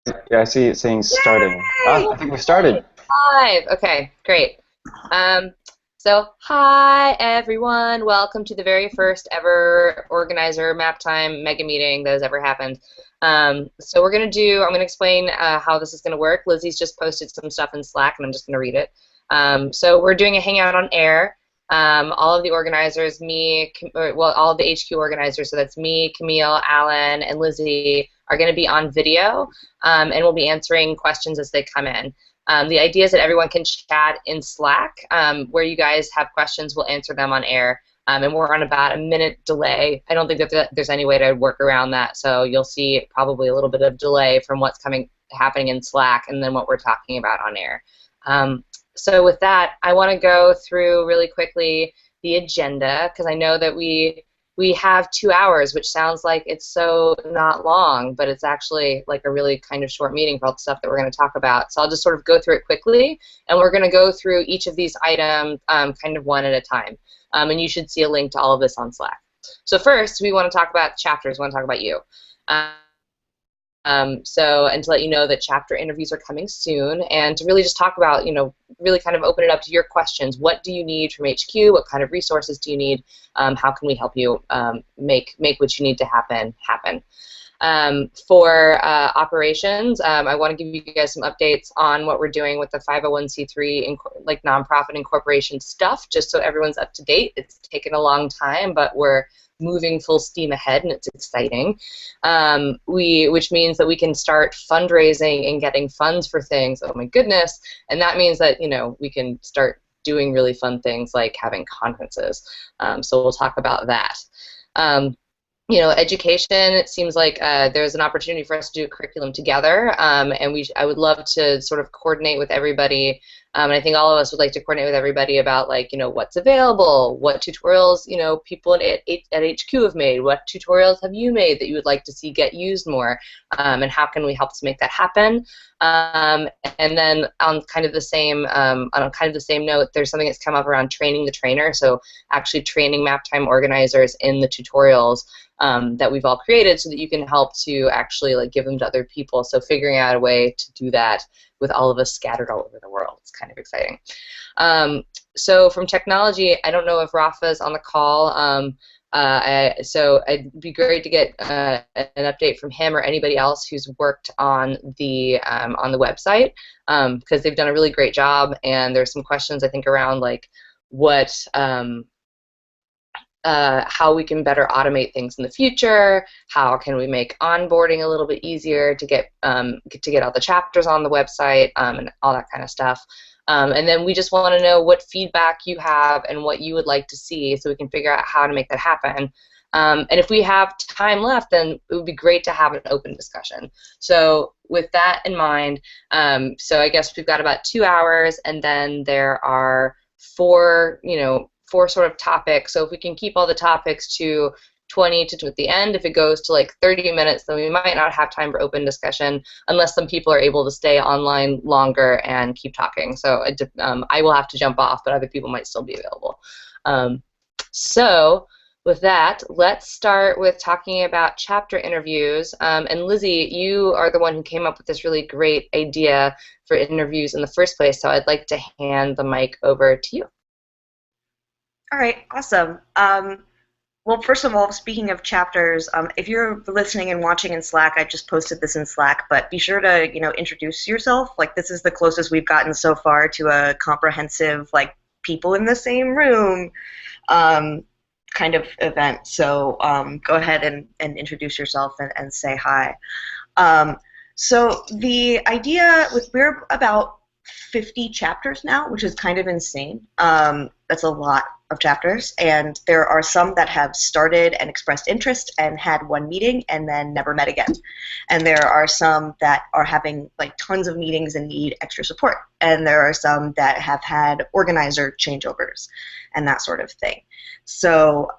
Yeah, I see it saying starting. Ah, Yay! I think we started. Live. Okay, great. Um, hi everyone. Welcome to the very first ever organizer Maptime mega meeting that has ever happened. I'm gonna explain how this is gonna work. Lizzie's just posted some stuff in Slack, and I'm just gonna read it. So we're doing a hangout on air. All of the organizers, all of the HQ organizers, so that's me, Camille, Alan, and Lizzie, are going to be on video, and we'll be answering questions as they come in. The idea is that everyone can chat in Slack. Where you guys have questions, we'll answer them on air. And we're on about a minute delay. I don't think that there's any way to work around that, so you'll see probably a little bit of delay from what's happening in Slack and then what we're talking about on air. So with that, I want to go through really quickly the agenda because I know that we have 2 hours, which sounds like it's so not long, but it's actually like a really kind of short meeting for all the stuff that we're going to talk about. So I'll just sort of go through it quickly, and we're going to go through each of these items kind of one at a time. And you should see a link to all of this on Slack. So first, we want to talk about chapters. We want to talk about you. And to let you know that chapter interviews are coming soon, and to really just talk about, really kind of open it up to your questions. What do you need from HQ? What kind of resources do you need? How can we help you make what you need to happen? For operations, I want to give you guys some updates on what we're doing with the 501c3 like nonprofit incorporation stuff, just so everyone's up to date. It's taken a long time, but we're moving full steam ahead, and it's exciting. Which means that we can start fundraising and getting funds for things. Oh my goodness! And that means that we can start doing really fun things like having conferences. So we'll talk about that. Education, it seems like there's an opportunity for us to do a curriculum together, and I would love to sort of coordinate with everybody, and I think all of us would like to coordinate with everybody about, like, what's available, what tutorials, people at HQ have made, what tutorials have you made that you would like to see get used more, and how can we help to make that happen. And then on kind of the same note, there's something that's come up around training the trainer, so actually training Maptime organizers in the tutorials that we've all created, so that you can help to actually give them to other people. So figuring out a way to do that with all of us scattered all over the world. It's kind of exciting. So from technology, I don't know if Rafa's on the call. So it'd be great to get an update from him or anybody else who's worked on the website, because they've done a really great job, and there's some questions I think around what how we can better automate things in the future, how can we make onboarding a little bit easier to get all the chapters on the website, and all that kind of stuff. And then we just want to know what feedback you have and what you would like to see, so we can figure out how to make that happen. And if we have time left, then it would be great to have an open discussion. So with that in mind, so I guess we've got about 2 hours, and then there are four sort of topics. So if we can keep all the topics to 20 to at the end, if it goes to 30 minutes, then we might not have time for open discussion unless some people are able to stay online longer and keep talking. So I will have to jump off, but other people might still be available. So with that, let's start with talking about chapter interviews. And Lizzie, you are the one who came up with this really great idea for interviews in the first place, so I'd like to hand the mic over to you. All right, awesome. Well, first of all, speaking of chapters, if you're listening and watching in Slack, I just posted this in Slack, but be sure to, introduce yourself. This is the closest we've gotten so far to a comprehensive, people in the same room kind of event. So go ahead and introduce yourself and say hi. So the idea we're about 50 chapters now, which is kind of insane. That's a lot of chapters, and there are some that have started and expressed interest and had one meeting and then never met again. And there are some that are having tons of meetings and need extra support. And there are some that have had organizer changeovers and that sort of thing. So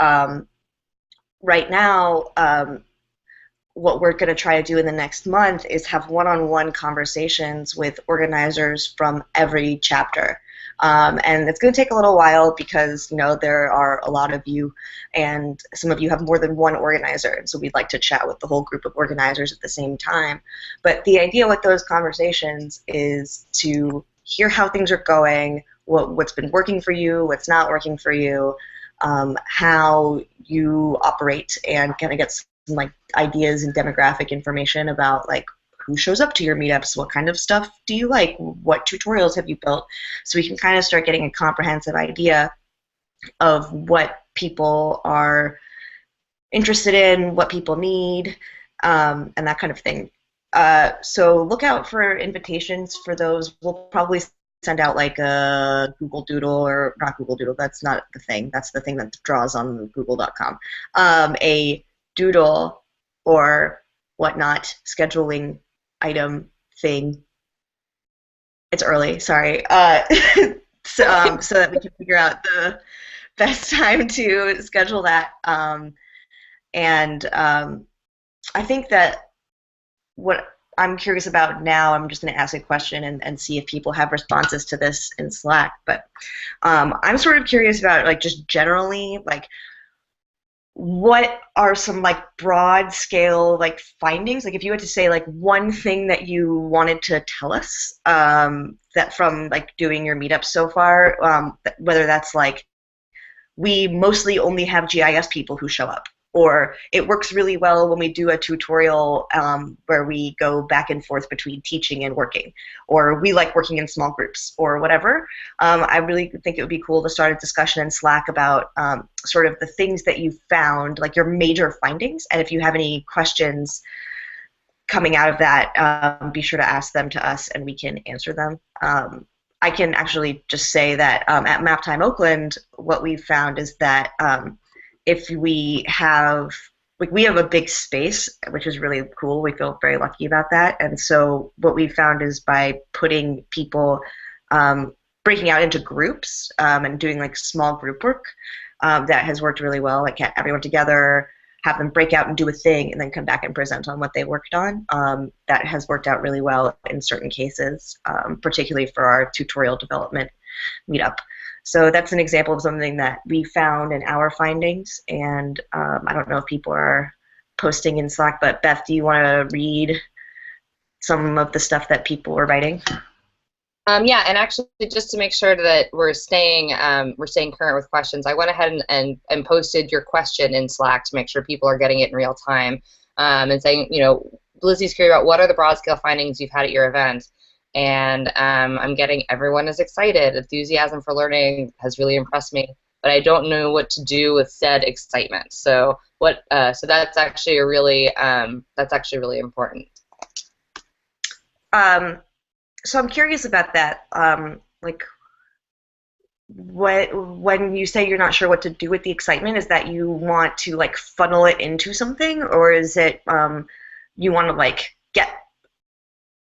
right now, what we're going to try to do in the next month is have one-on-one conversations with organizers from every chapter. And it's going to take a little while because, there are a lot of you, and some of you have more than one organizer, and so we'd like to chat with the whole group of organizers at the same time. But the idea with those conversations is to hear how things are going, what's been working for you, what's not working for you, how you operate, and kind of get some ideas and demographic information about who shows up to your meetups, what kind of stuff do you like, what tutorials have you built, so we can kind of start getting a comprehensive idea of what people are interested in, what people need, and that kind of thing. So look out for invitations for those. We'll probably send out a Google Doodle, or not Google Doodle, that's not the thing. That's the thing that draws on google.com. A doodle or whatnot scheduling item thing. It's early, sorry. So that we can figure out the best time to schedule that. I think that what I'm curious about now, I'm just going to ask a question and see if people have responses to this in Slack. But I'm sort of curious about just generally what are some broad scale findings? If you had to say one thing that you wanted to tell us that from doing your meetups so far, whether that's we mostly only have GIS people who show up, or it works really well when we do a tutorial where we go back and forth between teaching and working, or we like working in small groups, or whatever. I really think it would be cool to start a discussion in Slack about sort of the things that you found, your major findings, and if you have any questions coming out of that, be sure to ask them to us and we can answer them. I can actually just say that at Maptime Oakland, what we've found is that if we have a big space, which is really cool. We feel very lucky about that. And so what we found is by putting people, breaking out into groups and doing small group work, that has worked really well. Get everyone together, have them break out and do a thing, and then come back and present on what they worked on. That has worked out really well in certain cases, particularly for our tutorial development meetup. So that's an example of something that we found in our findings, and I don't know if people are posting in Slack, but Beth, do you want to read some of the stuff that people were writing? Yeah, and actually, just to make sure that we're staying current with questions, I went ahead and posted your question in Slack to make sure people are getting it in real time, and saying, Lizzie's curious about what are the broad scale findings you've had at your event. And I'm getting everyone is excited. Enthusiasm for learning has really impressed me, but I don't know what to do with said excitement. So so that's actually really important. So I'm curious about that. When you say you're not sure what to do with the excitement, is that you want to funnel it into something, or is it you want to get?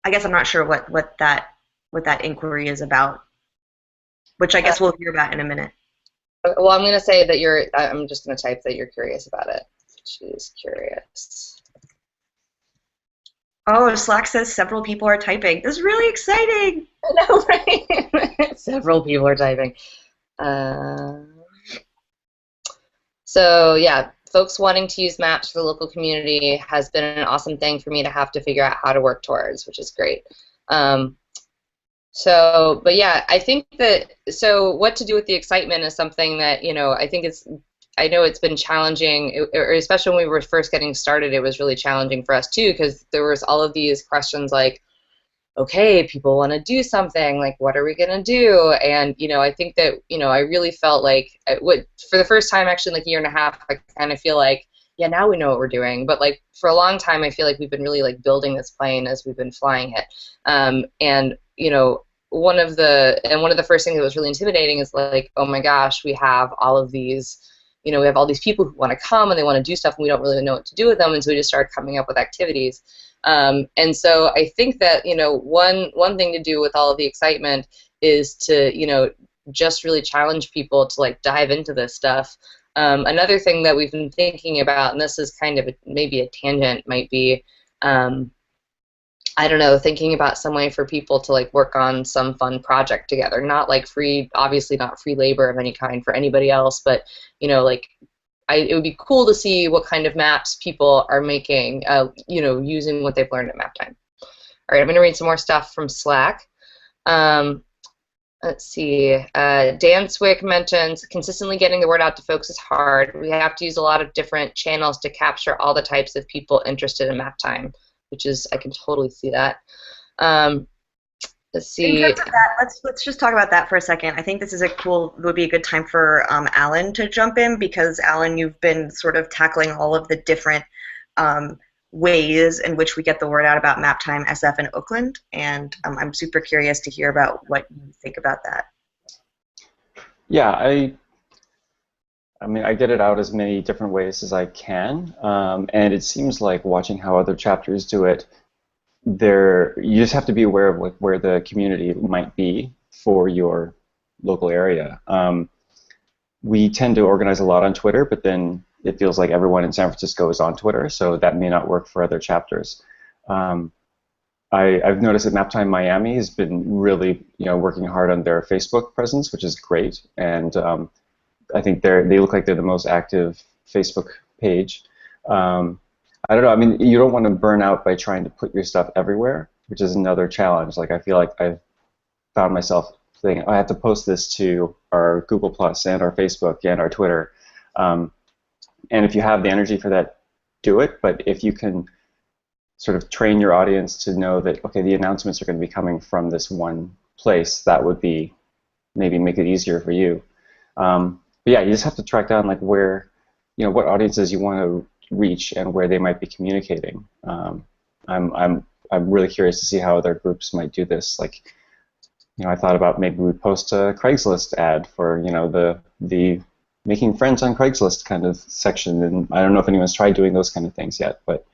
I guess I'm not sure what that inquiry is about, which I guess we'll hear about in a minute. Well, I'm going to say that I'm just going to type that you're curious about it. She's curious. Oh, Slack says several people are typing. This is really exciting. I know, right? Several people are typing. So yeah, folks wanting to use maps for the local community has been an awesome thing for me to have to figure out how to work towards, which is great. But yeah, I think that, so what to do with the excitement is something that, I know it's been challenging, or especially when we were first getting started, it was really challenging for us too, because there was all of these questions like, okay, people want to do something, what are we going to do? And, I think that, I really felt for the first time, actually, a year and a half, I kind of feel yeah, now we know what we're doing. But, for a long time, I feel like we've been really, building this plane as we've been flying it. And, one of the first things that was really intimidating is, oh my gosh, we have all of these, we have all these people who want to come and they want to do stuff and we don't really know what to do with them, and so we just started coming up with activities. And so I think that, one thing to do with all of the excitement is to, just really challenge people to dive into this stuff. Another thing that we've been thinking about, and this is kind of maybe a tangent, might be I don't know, thinking about some way for people to like work on some fun project together. Not like free, obviously not free labor of any kind for anybody else, but like it would be cool to see what kind of maps people are making, using what they've learned at Maptime. All right, I'm going to read some more stuff from Slack. Let's see. Dan Swick mentions consistently getting the word out to folks is hard. We have to use a lot of different channels to capture all the types of people interested in Maptime, which is, I can totally see that. Let's In see. terms of that, let's just talk about that for a second. I think this is would be a good time for Alan to jump in, because Alan, you've been sort of tackling all of the different ways in which we get the word out about Maptime SF in Oakland, and I'm super curious to hear about what you think about that. Yeah, I mean, I get it out as many different ways as I can, and it seems like watching how other chapters do it, you just have to be aware of like where the community might be for your local area. We tend to organize a lot on Twitter, but then it feels like everyone in San Francisco is on Twitter, so that may not work for other chapters. I've noticed that Maptime Miami has been really, working hard on their Facebook presence, which is great, and I think they look like they're the most active Facebook page. I don't know. I mean, you don't want to burn out by trying to put your stuff everywhere, which is another challenge. Like, I feel like I've found myself saying, I have to post this to our Google Plus and our Facebook and our Twitter. And if you have the energy for that, do it. But if you can sort of train your audience to know that, okay, the announcements are going to be coming from this one place, that would be maybe make it easier for you. But yeah, you just have to track down like where, what audiences you want to reach and where they might be communicating. I'm really curious to see how other groups might do this. Like, I thought about maybe we post a Craigslist ad for the making friends on Craigslist kind of section, and I don't know if anyone's tried doing those kind of things yet, but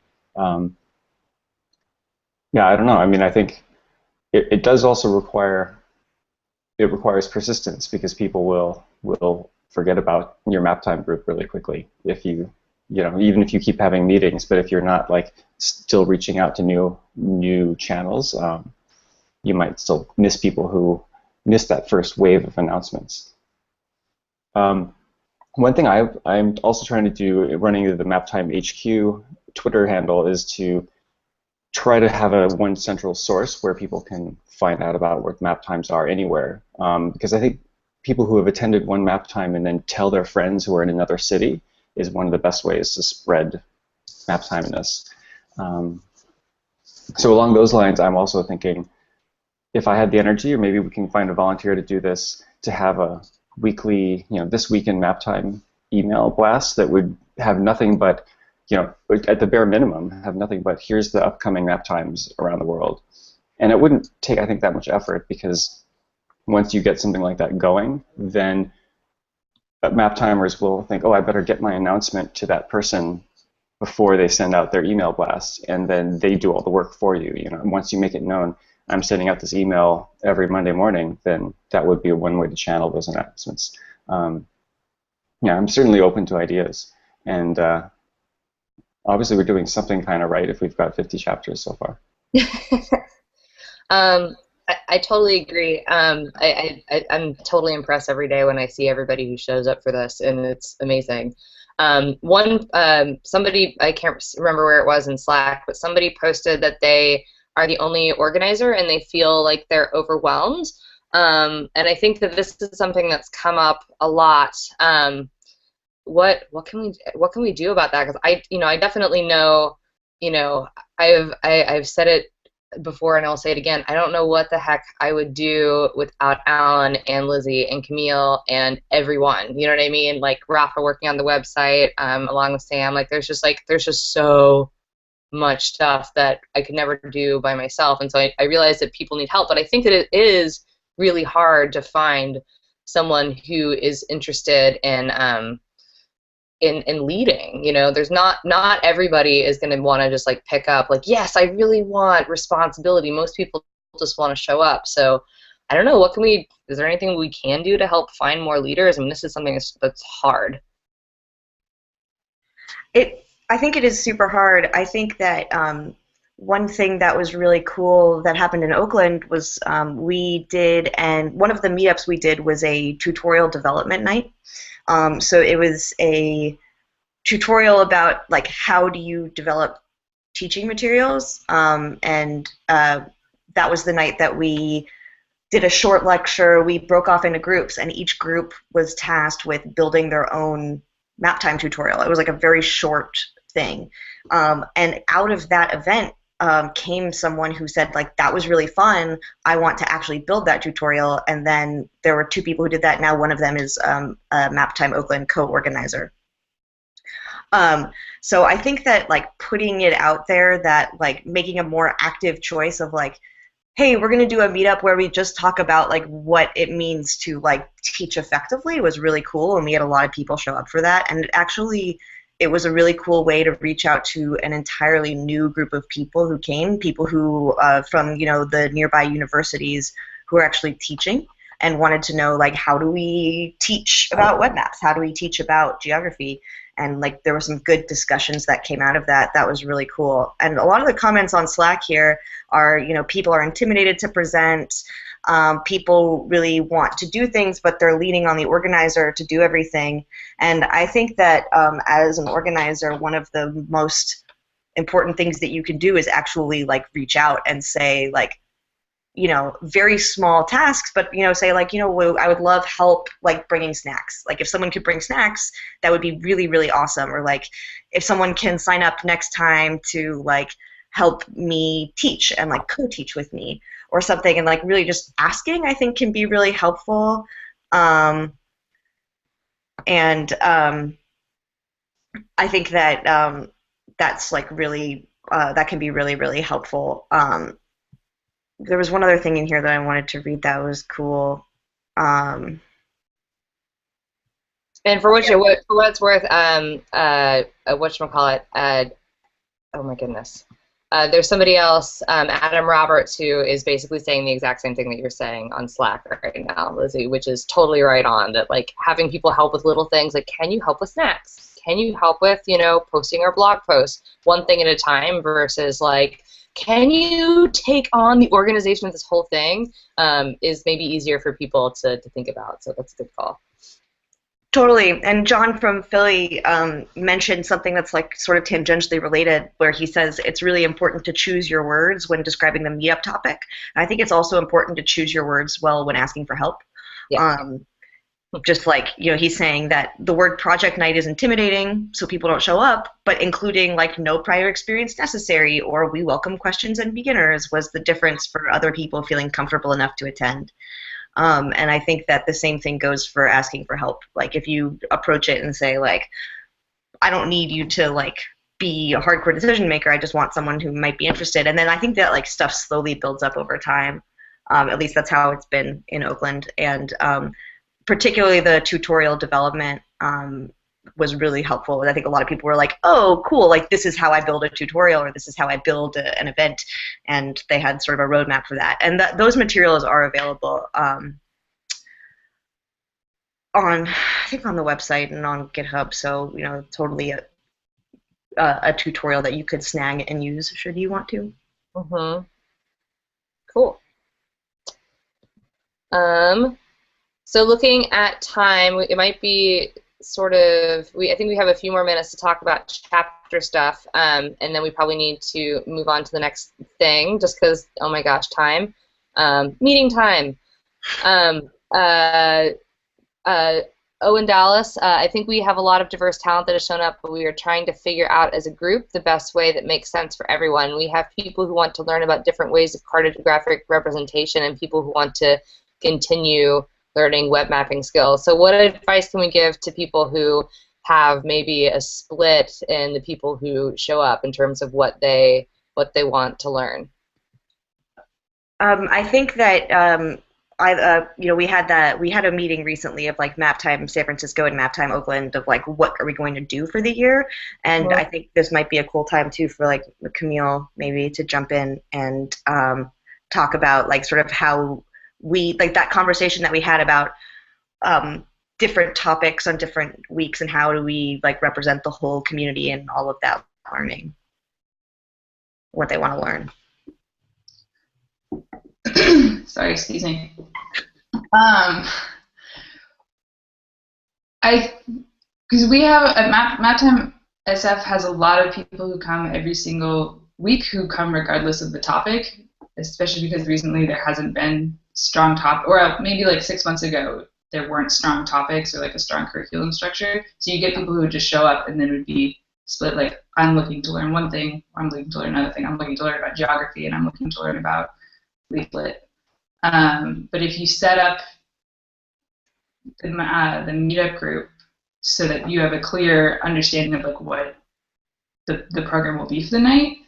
yeah, I don't know. I mean, I think it does also requires persistence, because people will forget about your Maptime group really quickly if even if you keep having meetings, but if you're not like still reaching out to new channels, you might still miss people who missed that first wave of announcements. One thing I'm also trying to do, running the Maptime HQ Twitter handle, is to try to have one central source where people can find out about what Maptimes are anywhere. Because I think people who have attended one Maptime and then tell their friends who are in another city is one of the best ways to spread Maptimeness. So along those lines, I'm also thinking, if I had the energy, or maybe we can find a volunteer to do this, to have a weekly, this week in Maptime email blast that would have nothing but, at the bare minimum, have nothing but here's the upcoming Maptimes around the world. And it wouldn't take, I think, that much effort, because once you get something like that going, then Maptimers will think, oh, I better get my announcement to that person before they send out their email blast, and then they do all the work for you. And once you make it known, I'm sending out this email every Monday morning, then that would be one way to channel those announcements. Yeah, I'm certainly open to ideas, and obviously we're doing something kind of right if we've got 50 chapters so far. I totally agree. I'm totally impressed every day when I see everybody who shows up for this, and it's amazing. Somebody, I can't remember where it was in Slack, but somebody posted that they are the only organizer and they feel like they're overwhelmed. And I think that this is something that's come up a lot. What can we do about that? Because I definitely know, I've said it before and I'll say it again. I don't know what the heck I would do without Alan and Lizzie and Camille and everyone. You know what I mean? Like Rafa working on the website, along with Sam. Like there's just so much stuff that I could never do by myself. And so I realize that people need help, but I think that it is really hard to find someone who is interested in leading. There's not everybody is going to want to just like pick up like, yes, I really want responsibility. Most people just want to show up. So I don't know, is there anything we can do to help find more leaders? I mean, this is something that's hard. I think it is super hard. I think that one thing that was really cool that happened in Oakland was we did, and one of the meetups we did was a tutorial development night. So it was a tutorial about like how do you develop teaching materials, and that was the night that we did a short lecture. We broke off into groups, and each group was tasked with building their own Maptime tutorial. It was like a very short thing. And out of that event came someone who said, like, that was really fun. I want to actually build that tutorial. And then there were two people who did that. Now one of them is a Maptime Oakland co-organizer. So I think that like putting it out there, that like making a more active choice of like, hey, we're going to do a meetup where we just talk about like what it means to like teach effectively was really cool, and we had a lot of people show up for that. And actually, it was a really cool way to reach out to an entirely new group of people who came, people who from the nearby universities who are actually teaching and wanted to know like how do we teach about web maps, how do we teach about geography. And like there were some good discussions that came out of that. That was really cool. And a lot of the comments on Slack here are, people are intimidated to present. People really want to do things, but they're leaning on the organizer to do everything. And I think that as an organizer, one of the most important things that you can do is actually like reach out and say like, very small tasks, but, say like, I would love help like bringing snacks. Like if someone could bring snacks, that would be really, really awesome. Or like if someone can sign up next time to like help me teach and like co-teach with me or something, and like really just asking, I think can be really helpful. And I think that that's like really, that can be really, really helpful. There was one other thing in here that I wanted to read that was cool. And for what it's worth, whatchamacallit, oh my goodness. There's somebody else, Adam Roberts, who is basically saying the exact same thing that you're saying on Slack right now, Lizzie, which is totally right on, that like having people help with little things, like can you help with snacks? Can you help with, posting our blog post one thing at a time versus like, can you take on the organization of this whole thing, is maybe easier for people to think about. So that's a good call. Totally. And John from Philly mentioned something that's like sort of tangentially related, where he says it's really important to choose your words when describing the meetup topic. And I think it's also important to choose your words well when asking for help. Yeah. Just like, he's saying that the word project night is intimidating, so people don't show up, but including like no prior experience necessary or we welcome questions and beginners was the difference for other people feeling comfortable enough to attend. And I think that the same thing goes for asking for help. Like if you approach it and say like, I don't need you to like be a hardcore decision maker, I just want someone who might be interested. And then I think that like stuff slowly builds up over time. At least that's how it's been in Oakland. And particularly the tutorial development was really helpful. I think a lot of people were like, oh, cool, like this is how I build a tutorial, or this is how I build an event, and they had sort of a roadmap for that. And those materials are available on, I think, on the website and on GitHub, so totally a tutorial that you could snag and use should you want to. Mm-hmm. Cool. So looking at time, it might be sort of, I think we have a few more minutes to talk about chapter stuff, and then we probably need to move on to the next thing, just because, oh my gosh, time. Meeting time. Owen Dallas, I think we have a lot of diverse talent that has shown up, but we are trying to figure out as a group the best way that makes sense for everyone. We have people who want to learn about different ways of cartographic representation and people who want to continue learning web mapping skills. So what advice can we give to people who have maybe a split in the people who show up in terms of what they want to learn? I think that we had a meeting recently of like Maptime San Francisco and Maptime Oakland of like what are we going to do for the year, and I think this might be a cool time too for like Camille maybe to jump in and talk about like sort of how we like that conversation that we had about different topics on different weeks and how do we like represent the whole community and all of that learning. what they want to learn. Sorry, excuse me. Because we have at Maptime SF has a lot of people who come every single week who come regardless of the topic, especially because recently there hasn't been strong or maybe like 6 months ago there weren't strong topics or like a strong curriculum structure. So you get people who would just show up and then would be split, like I'm looking to learn one thing, I'm looking to learn another thing, I'm looking to learn about geography, and I'm looking to learn about leaflet. But if you set up the meetup group so that you have a clear understanding of like what the program will be for the night,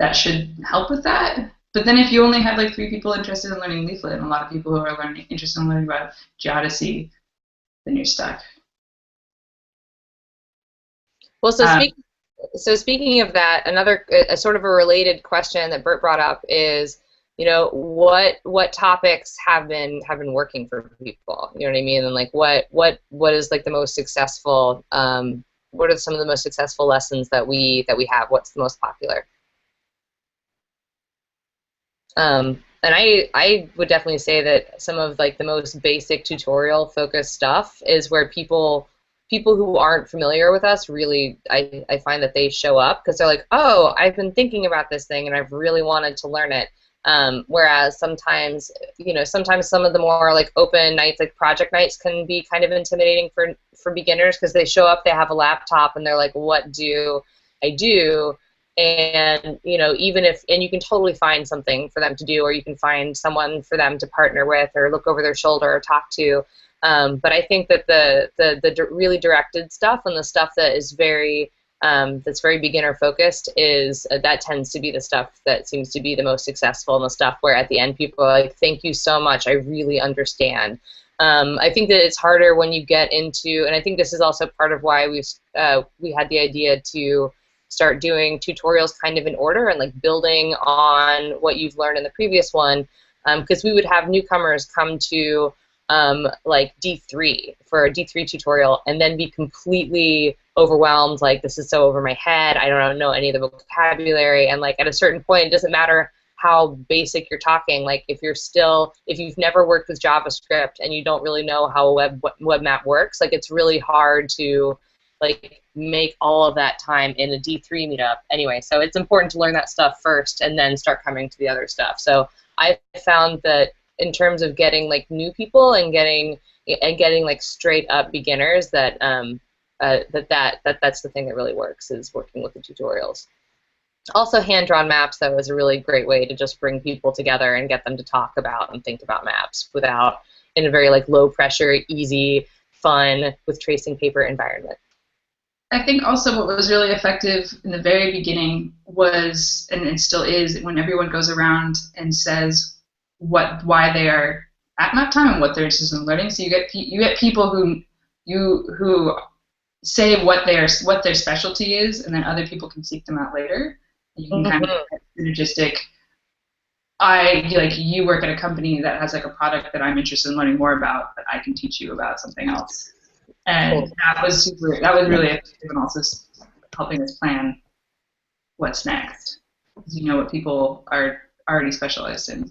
that should help with that. But then if you only have like 3 people interested in learning leaflet and a lot of people who are interested in learning about geodesy, then you're stuck. Well, so speaking of that, another sort of a related question that Bert brought up is, you know, what topics have been working for people? You know what I mean? And like what is like the most successful? What are some of the most successful lessons that we have? What's the most popular? And I would definitely say that some of like the most basic tutorial focused stuff is where people who aren't familiar with us really, I find that they show up because they're like, oh, I've been thinking about this thing and I've really wanted to learn it. Whereas sometimes, you know, sometimes some of the more like open nights, like project nights, can be kind of intimidating for beginners because they show up, they have a laptop, and they're like, what do I do? And, you know, and you can totally find something for them to do, or you can find someone for them to partner with or look over their shoulder or talk to. But I think that the really directed stuff and the stuff that is that's very beginner focused that tends to be the stuff that seems to be the most successful, and the stuff where at the end people are like, thank you so much, I really understand. I think that it's harder when you get into, and I think this is also part of why we had the idea to start doing tutorials kind of in order and like building on what you've learned in the previous one, because we would have newcomers come to like D3 for a D3 tutorial and then be completely overwhelmed, like this is so over my head, I don't know any of the vocabulary, and like at a certain point it doesn't matter how basic you're talking, like if you've never worked with JavaScript and you don't really know how a web map works, like it's really hard to like make all of that time in a D3 meetup anyway. So it's important to learn that stuff first and then start coming to the other stuff. So I found that in terms of getting like new people and getting like straight up beginners, that's the thing that really works, is working with the tutorials. Also, hand-drawn maps, though, is a really great way to just bring people together and get them to talk about and think about maps in a very like low pressure, easy, fun, with tracing paper environment. I think also what was really effective in the very beginning was, and it still is, when everyone goes around and says why they are at Maptime and what they're interested in learning. So you get people who say what their specialty is, and then other people can seek them out later. You can kind of get synergistic. You work at a company that has like a product that I'm interested in learning more about, but I can teach you about something else. And that was really effective, and also helping us plan what's next, because you know what people are already specialized in.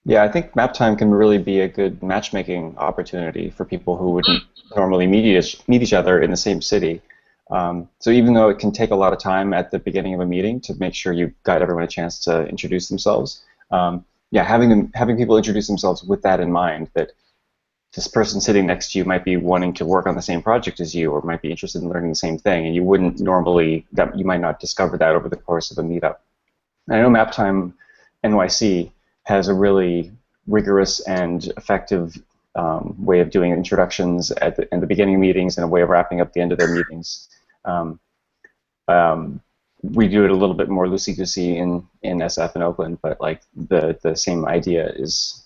Yeah, I think Maptime can really be a good matchmaking opportunity for people who wouldn't normally meet each other in the same city. So even though it can take a lot of time at the beginning of a meeting to make sure you got everyone a chance to introduce themselves, having people introduce themselves with that in mind, that this person sitting next to you might be wanting to work on the same project as you, or might be interested in learning the same thing, and you might not discover that over the course of a meetup. And I know Maptime NYC has a really rigorous and effective way of doing introductions in the beginning of meetings and a way of wrapping up the end of their meetings. We do it a little bit more loosey-goosey in SF in Oakland, but like the same idea is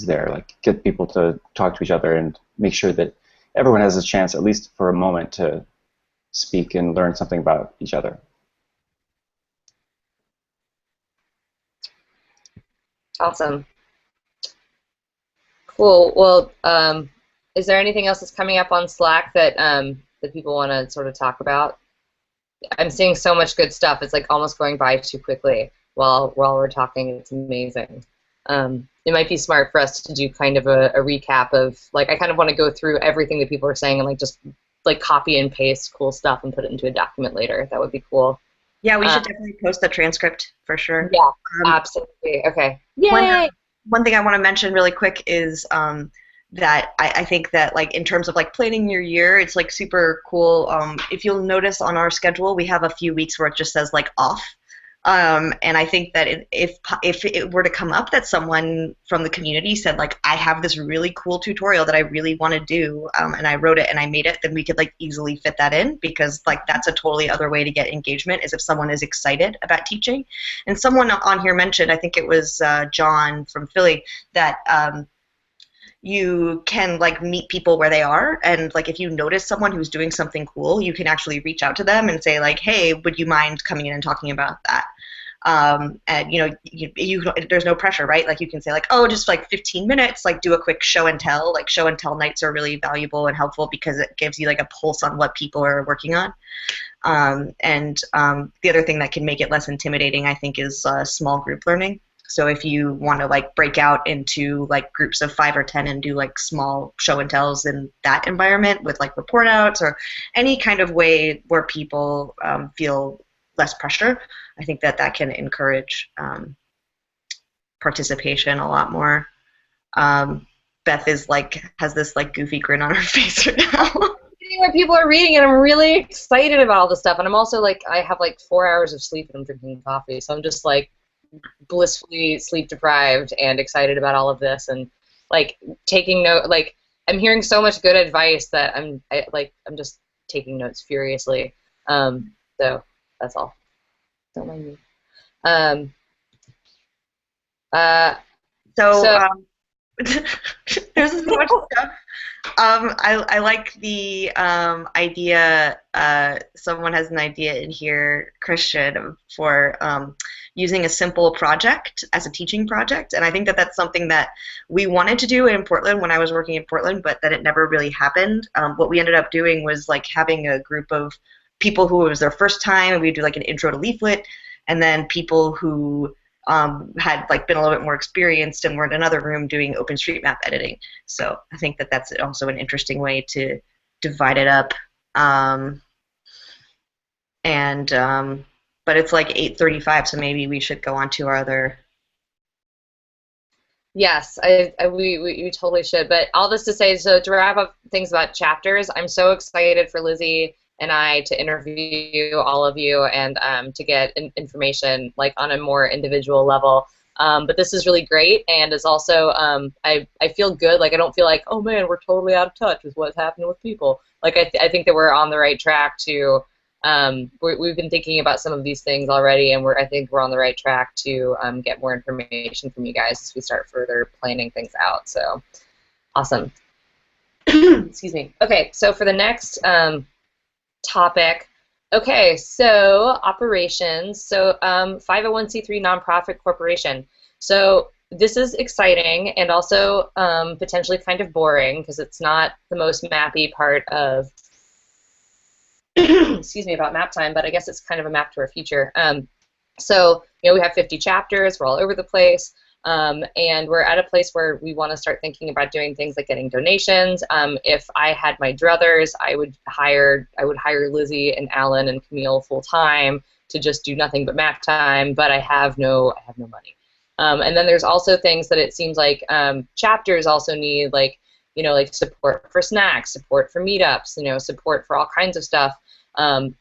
there. Like, get people to talk to each other and make sure that everyone has a chance, at least for a moment, to speak and learn something about each other. Awesome. Cool. Well, is there anything else that's coming up on Slack that that people want to sort of talk about? I'm seeing so much good stuff. It's like almost going by too quickly while we're talking. It's amazing. It might be smart for us to do kind of a recap of, like, I kind of want to go through everything that people are saying and like just like copy and paste cool stuff and put it into a document later. That would be cool. Yeah, we should definitely post the transcript for sure. Yeah, Um, absolutely. Okay. one Yay! one thing I want to mention really quick is that I think that, like, in terms of like planning your year, it's like super cool. If you'll notice on our schedule, we have a few weeks where it just says like off. And I think that if it were to come up that someone from the community said, like, I have this really cool tutorial that I really want to do, and I wrote it and I made it, then we could like easily fit that in, because like that's a totally other way to get engagement, is if someone is excited about teaching. And someone on here mentioned, I think it was John from Philly, that you can like meet people where they are, and like if you notice someone who's doing something cool, you can actually reach out to them and say like, hey, would you mind coming in and talking about that? And there's no pressure, right? Like you can say like, oh, just like 15 minutes, like do a quick show and tell. Like show and tell nights are really valuable and helpful because it gives you like a pulse on what people are working on. The other thing that can make it less intimidating, I think, is small group learning. So if you want to like break out into like groups of 5 or 10 and do like small show and tells in that environment with like report outs or any kind of way where people feel less pressure, I think that that can encourage participation a lot more. Beth is like has this like goofy grin on her face right now. Where people are reading and I'm really excited about all this stuff, and I'm also like, I have like 4 hours of sleep and I'm drinking coffee, so I'm just like blissfully sleep deprived and excited about all of this, and like taking note. Like I'm hearing so much good advice that I'm just taking notes furiously. So that's all. Don't mind me. Um, uh, So, so there's so much stuff. I like the idea. Someone has an idea in here, Christian, for using a simple project as a teaching project, and I think that that's something that we wanted to do in Portland when I was working in Portland, but that it never really happened. What we ended up doing was like having a group of people who it was their first time, and we'd do like an intro to leaflet, and then people who had like been a little bit more experienced and were in another room doing OpenStreetMap editing. So I think that that's also an interesting way to divide it up. But it's like 8:35, so maybe we should go on to our other. yes, we totally should. But all this to say, so to wrap up things about chapters, I'm so excited for Lizzie and I to interview all of you and to get information like on a more individual level. But this is really great, and it's also I feel good. Like I don't feel like, oh man, we're totally out of touch with what's happening with people. Like I think that we're on the right track to. We've been thinking about some of these things already, and I think we're on the right track to get more information from you guys as we start further planning things out. So awesome. Excuse me. Okay, so for the next topic. Okay, so operations. So 501c3 nonprofit corporation. So this is exciting and also potentially kind of boring because it's not the most mappy part of excuse me, about Maptime, but I guess it's kind of a map to our future. So we have 50 chapters. We're all over the place. And we're at a place where we want to start thinking about doing things like getting donations. If I had my druthers, I would hire Lizzie and Alan and Camille full time to just do nothing but map time. But I have no money. And then there's also things that it seems like chapters also need, like like support for snacks, support for meetups, support for all kinds of stuff.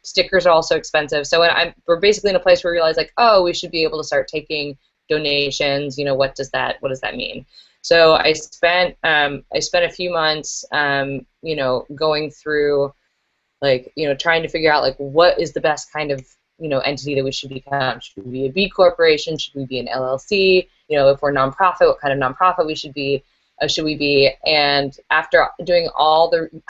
Stickers are also expensive. So we're basically in a place where we realize like, oh, we should be able to start taking donations. What does that mean? So I spent a few months going through like trying to figure out like what is the best kind of entity that we should become. Should we be a B corporation? Should we be an LLC? If we're nonprofit, what kind of nonprofit we should be? Should we be? And after doing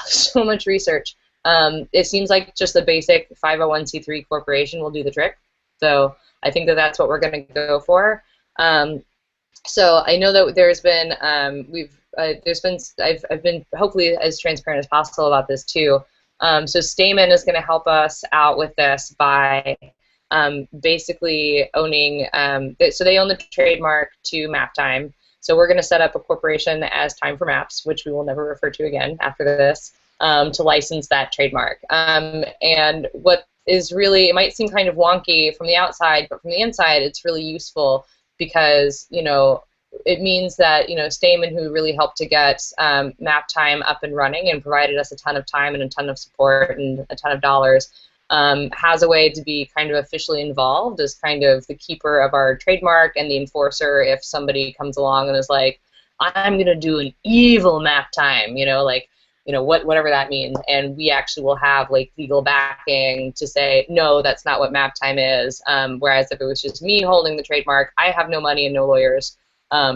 so much research, it seems like just the basic 501c3 corporation will do the trick. So I think that that's what we're going to go for. So I know that there's been I've been hopefully as transparent as possible about this too. So Stamen is going to help us out with this by basically owning, so they own the trademark to Maptime. So we're going to set up a corporation as Time for Maps, which we will never refer to again after this, to license that trademark. And what is really, it might seem kind of wonky from the outside, but from the inside, it's really useful because, you know, it means that, you know, Stamen, who really helped to get Maptime up and running and provided us a ton of time and a ton of support and a ton of dollars, has a way to be kind of officially involved as kind of the keeper of our trademark and the enforcer if somebody comes along and is like, I'm going to do an evil Maptime, you know, like, you know, whatever that means, and we actually will have like legal backing to say, no, that's not what Maptime is, whereas if it was just me holding the trademark, I have no money and no lawyers,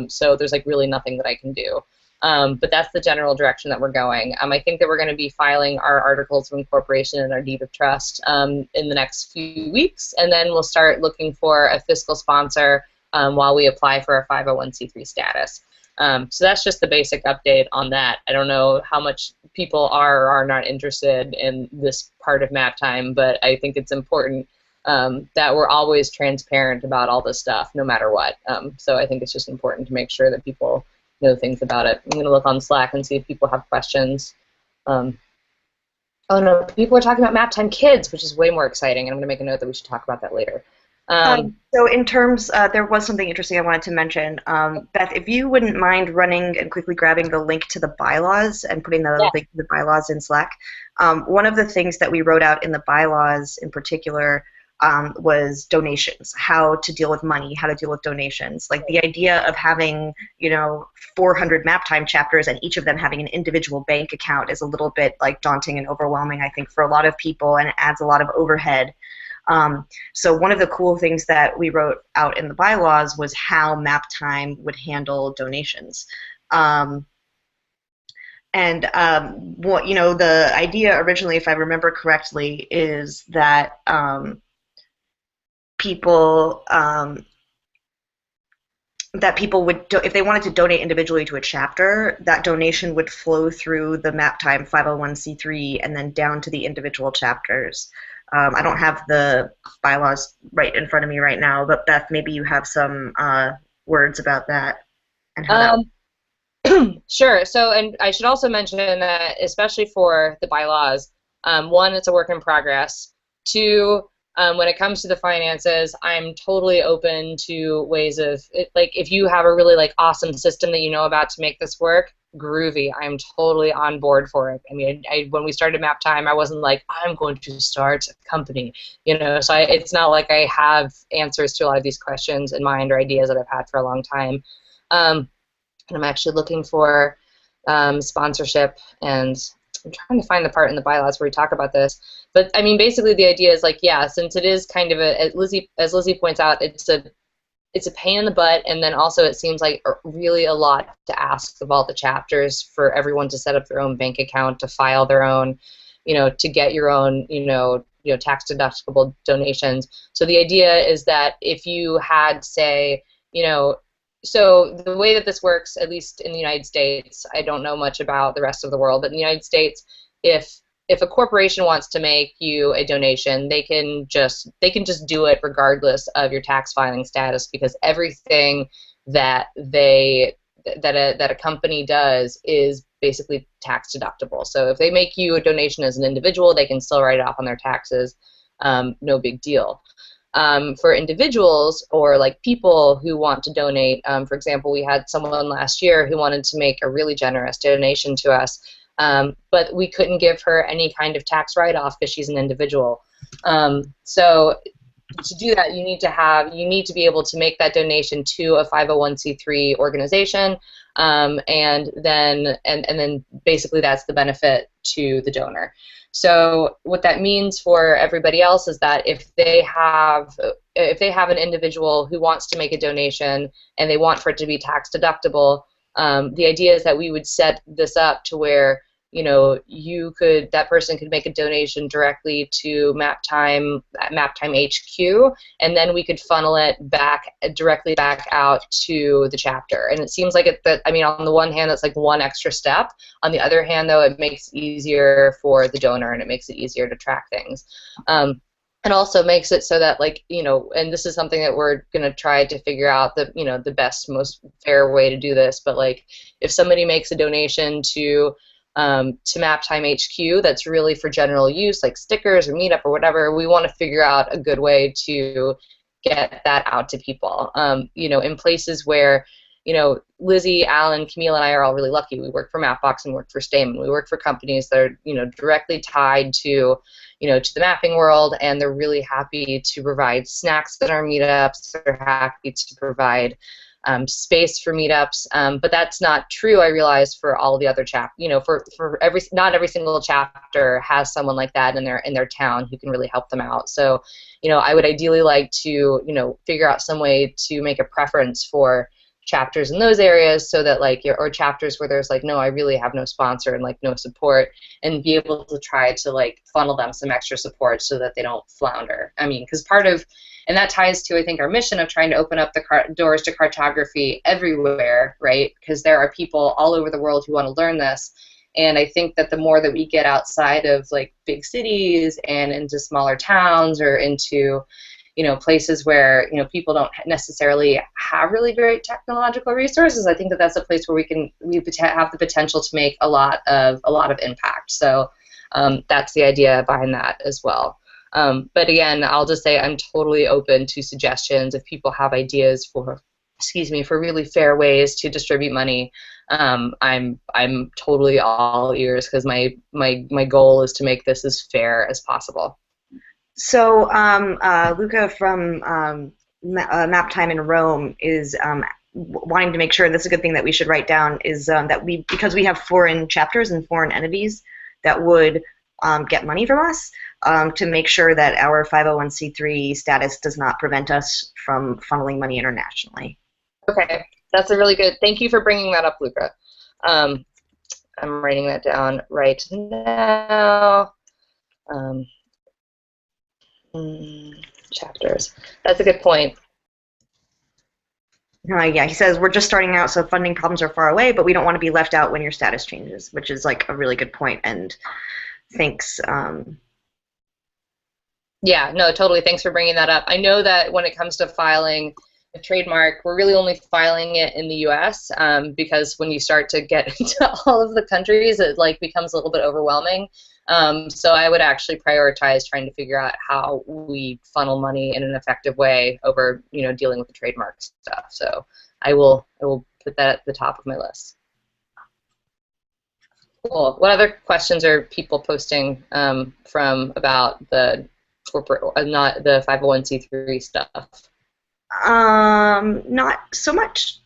so there's like really nothing that I can do. But that's the general direction that we're going. I think that we're going to be filing our articles of incorporation and our deed of trust in the next few weeks, and then we'll start looking for a fiscal sponsor while we apply for a 501c3 status. So that's just the basic update on that. I don't know how much people are or are not interested in this part of Maptime, but I think it's important that we're always transparent about all this stuff, no matter what. So I think it's just important to make sure that people know things about it. I'm going to look on Slack and see if people have questions. Oh no, people are talking about Maptime Kids, which is way more exciting, and I'm going to make a note that we should talk about that later. So in terms, there was something interesting I wanted to mention. Beth, if you wouldn't mind running and quickly grabbing the link to the bylaws and putting the link to the bylaws in Slack. One of the things that we wrote out in the bylaws in particular was donations, how to deal with money, how to deal with donations. Like the idea of having, you know, 400 Maptime chapters and each of them having an individual bank account is a little bit like daunting and overwhelming, I think, for a lot of people, and it adds a lot of overhead. So one of the cool things that we wrote out in the bylaws was how Maptime would handle donations. What, you know, the idea originally, if I remember correctly, is that people would, if they wanted to donate individually to a chapter, that donation would flow through the Maptime 501c3 and then down to the individual chapters. I don't have the bylaws right in front of me right now, but Beth, maybe you have some words about that and how that. Sure. So, and I should also mention that, especially for the bylaws, one, it's a work in progress. Two, when it comes to the finances, I'm totally open to ways of, like, if you have a really like awesome system that you know about to make this work, groovy. I'm totally on board for it. I mean, when we started Maptime, I wasn't like, I'm going to start a company, you know. So it's not like I have answers to a lot of these questions in mind or ideas that I've had for a long time. And I'm actually looking for sponsorship, and I'm trying to find the part in the bylaws where we talk about this. But I mean, basically the idea is like, yeah, since it is kind of a, as Lizzie points out, it's a pain in the butt, and then also it seems like really a lot to ask of all the chapters for everyone to set up their own bank account, to file their own, you know, to get your own, you know, tax deductible donations. So the idea is that if you had, say, you know, so the way that this works, at least in the United States, I don't know much about the rest of the world, but in the United States, if a corporation wants to make you a donation, they can just do it regardless of your tax filing status, because everything that a company does is basically tax deductible. So if they make you a donation as an individual, they can still write it off on their taxes, no big deal. For individuals or like people who want to donate, for example, we had someone last year who wanted to make a really generous donation to us, but we couldn't give her any kind of tax write-off because she's an individual. So to do that, you need to be able to make that donation to a 501c3 organization, and then basically that's the benefit to the donor. So what that means for everybody else is that if they have an individual who wants to make a donation and they want for it to be tax deductible, the idea is that we would set this up to where that person could make a donation directly to Maptime at Maptime HQ, and then we could funnel it directly back out to the chapter. And it seems like on the one hand, that's like one extra step. On the other hand, though, it makes it easier for the donor, and it makes it easier to track things. It also makes it so that, and this is something that we're going to try to figure out the best, most fair way to do this. But if somebody makes a donation to Maptime HQ that's really for general use, like stickers or Meetup or whatever, we want to figure out a good way to get that out to people. In places where, Lizzie, Alan, Camille, and I are all really lucky. We work for Mapbox and work for Stamen. We work for companies that are, directly tied to the mapping world, and they're really happy to provide snacks at our meetups. They're happy to provide space for meetups, but that's not true, I realize, for all the other not every single chapter has someone like that in their town who can really help them out. So, I would ideally like to, figure out some way to make a preference for chapters in those areas, so that or chapters where there's no, I really have no sponsor and no support, and be able to try to funnel them some extra support so that they don't flounder. Because and that ties to, I think, our mission of trying to open up the doors to cartography everywhere, right? Because there are people all over the world who want to learn this, and I think that the more that we get outside of big cities and into smaller towns or into places where people don't necessarily have really great technological resources, I think that that's a place where we have the potential to make a lot of impact. So that's the idea behind that as well. But again, I'll just say I'm totally open to suggestions if people have ideas for really fair ways to distribute money. I'm totally all ears, because my goal is to make this as fair as possible. So Luca from Maptime in Rome is wanting to make sure, and this is a good thing that we should write down, is that because we have foreign chapters and foreign entities that would get money from us, to make sure that our 501c3 status does not prevent us from funneling money internationally. Okay, that's a really good, thank you for bringing that up, Luca. I'm writing that down right now. Chapters. That's a good point. Yeah, he says, we're just starting out, so funding problems are far away, but we don't want to be left out when your status changes, which is a really good point, and thanks. Yeah, no, totally. Thanks for bringing that up. I know that when it comes to filing a trademark, we're really only filing it in the U.S. Because when you start to get into all of the countries, it becomes a little bit overwhelming. So I would actually prioritize trying to figure out how we funnel money in an effective way over, dealing with the trademark stuff. So I will put that at the top of my list. Cool. What other questions are people posting from about the corporate, not the 501c3 stuff? Not so much.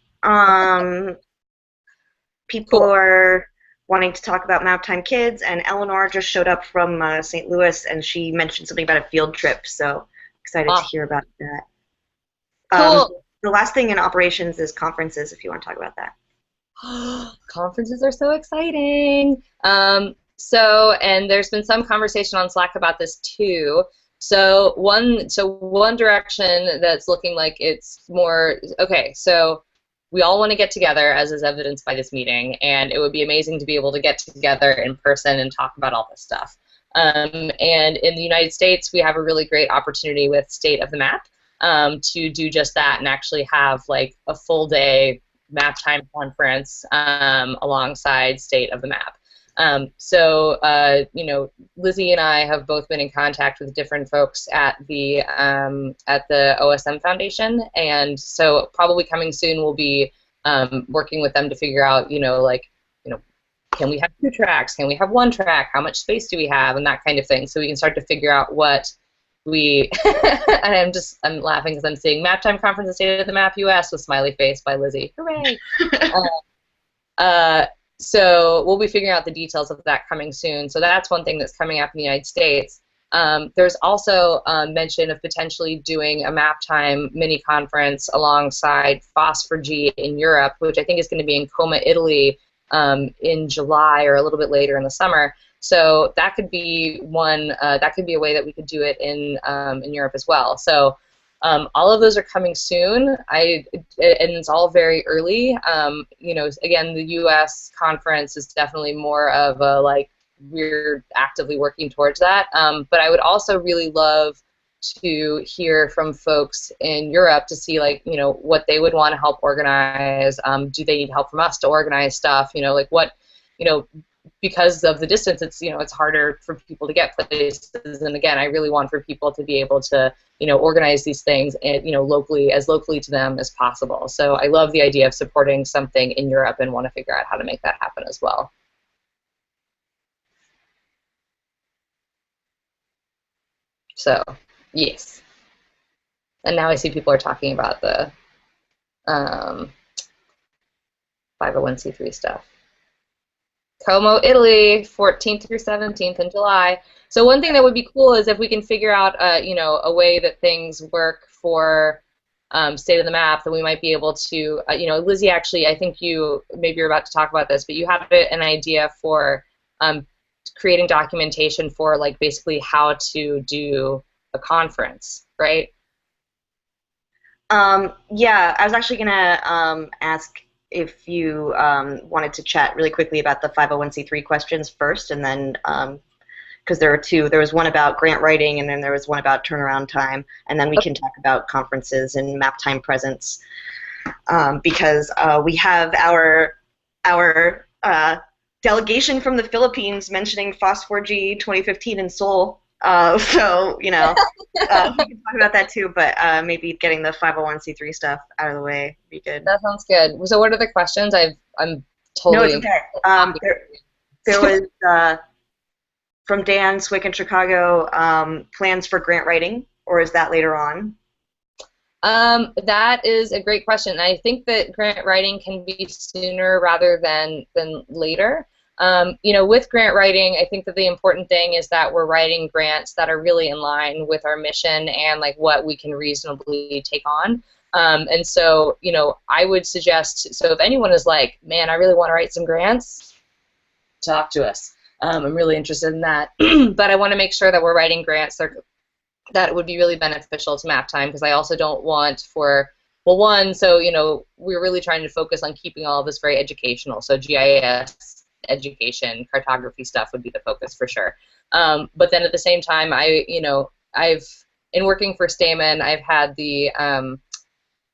People Cool. are wanting to talk about Maptime Kids, and Eleanor just showed up from St. Louis, and she mentioned something about a field trip, so excited to hear about that. Cool. The last thing in operations is conferences, if you want to talk about that. Conferences are so exciting. And there's been some conversation on Slack about this too. So one direction that's looking like it's more, okay, so we all want to get together, as is evidenced by this meeting, and it would be amazing to be able to get together in person and talk about all this stuff. And in the United States, we have a really great opportunity with State of the Map to do just that and actually have a full day Maptime conference alongside State of the Map. Lizzie and I have both been in contact with different folks at the OSM Foundation, and so probably coming soon we'll be working with them to figure out, can we have 2 tracks? Can we have 1 track? How much space do we have? And that kind of thing, so we can start to figure out what we. And I'm laughing because I'm seeing Maptime Conference and State of the Map US with smiley face by Lizzie. Hooray! So we'll be figuring out the details of that coming soon. So that's one thing that's coming up in the United States. There's also mention of potentially doing a Maptime mini conference alongside Phosphor G in Europe, which I think is going to be in Como, Italy, in July or a little bit later in the summer. So that could be one. That could be a way that we could do it in Europe as well. So all of those are coming soon. And it's all very early. Again, the U.S. conference is definitely more of a like we're actively working towards that. But I would also really love to hear from folks in Europe to see what they would want to help organize. Do they need help from us to organize stuff? Because of the distance, it's harder for people to get places. And again, I really want for people to be able to organize these things and locally to them as possible. So I love the idea of supporting something in Europe and want to figure out how to make that happen as well. So yes. And now I see people are talking about the 501c3 stuff. Como, Italy, 14th through 17th in July. So one thing that would be cool is if we can figure out, a way that things work for State of the Map, that we might be able to, Lizzie, actually, I think maybe you're about to talk about this, but you have an idea for creating documentation for basically how to do a conference, right? Yeah, I was actually gonna ask if you wanted to chat really quickly about the 501c3 questions first, and then because there were two. There was one about grant writing, and then there was one about turnaround time, and then we can talk about conferences and Maptime presence, because we have our delegation from the Philippines mentioning FOSS4G 2015 in Seoul. So we can talk about that too, but maybe getting the 501c3 stuff out of the way would be good. That sounds good. So what are the questions? I'm totally... No, it's okay. There was, from Dan Swick in Chicago, plans for grant writing, or is that later on? That is a great question. I think that grant writing can be sooner rather than later. With grant writing, I think that the important thing is that we're writing grants that are really in line with our mission and what we can reasonably take on. And so, I would suggest, so if anyone is like, man, I really want to write some grants, talk to us. I'm really interested in that. But I want to make sure that we're writing grants that would be really beneficial to Maptime, because I also don't want for, well, one, so, we're really trying to focus on keeping all of this very educational. So GIS, education, cartography stuff would be the focus for sure. But then at the same time, in working for Stamen, I've had the,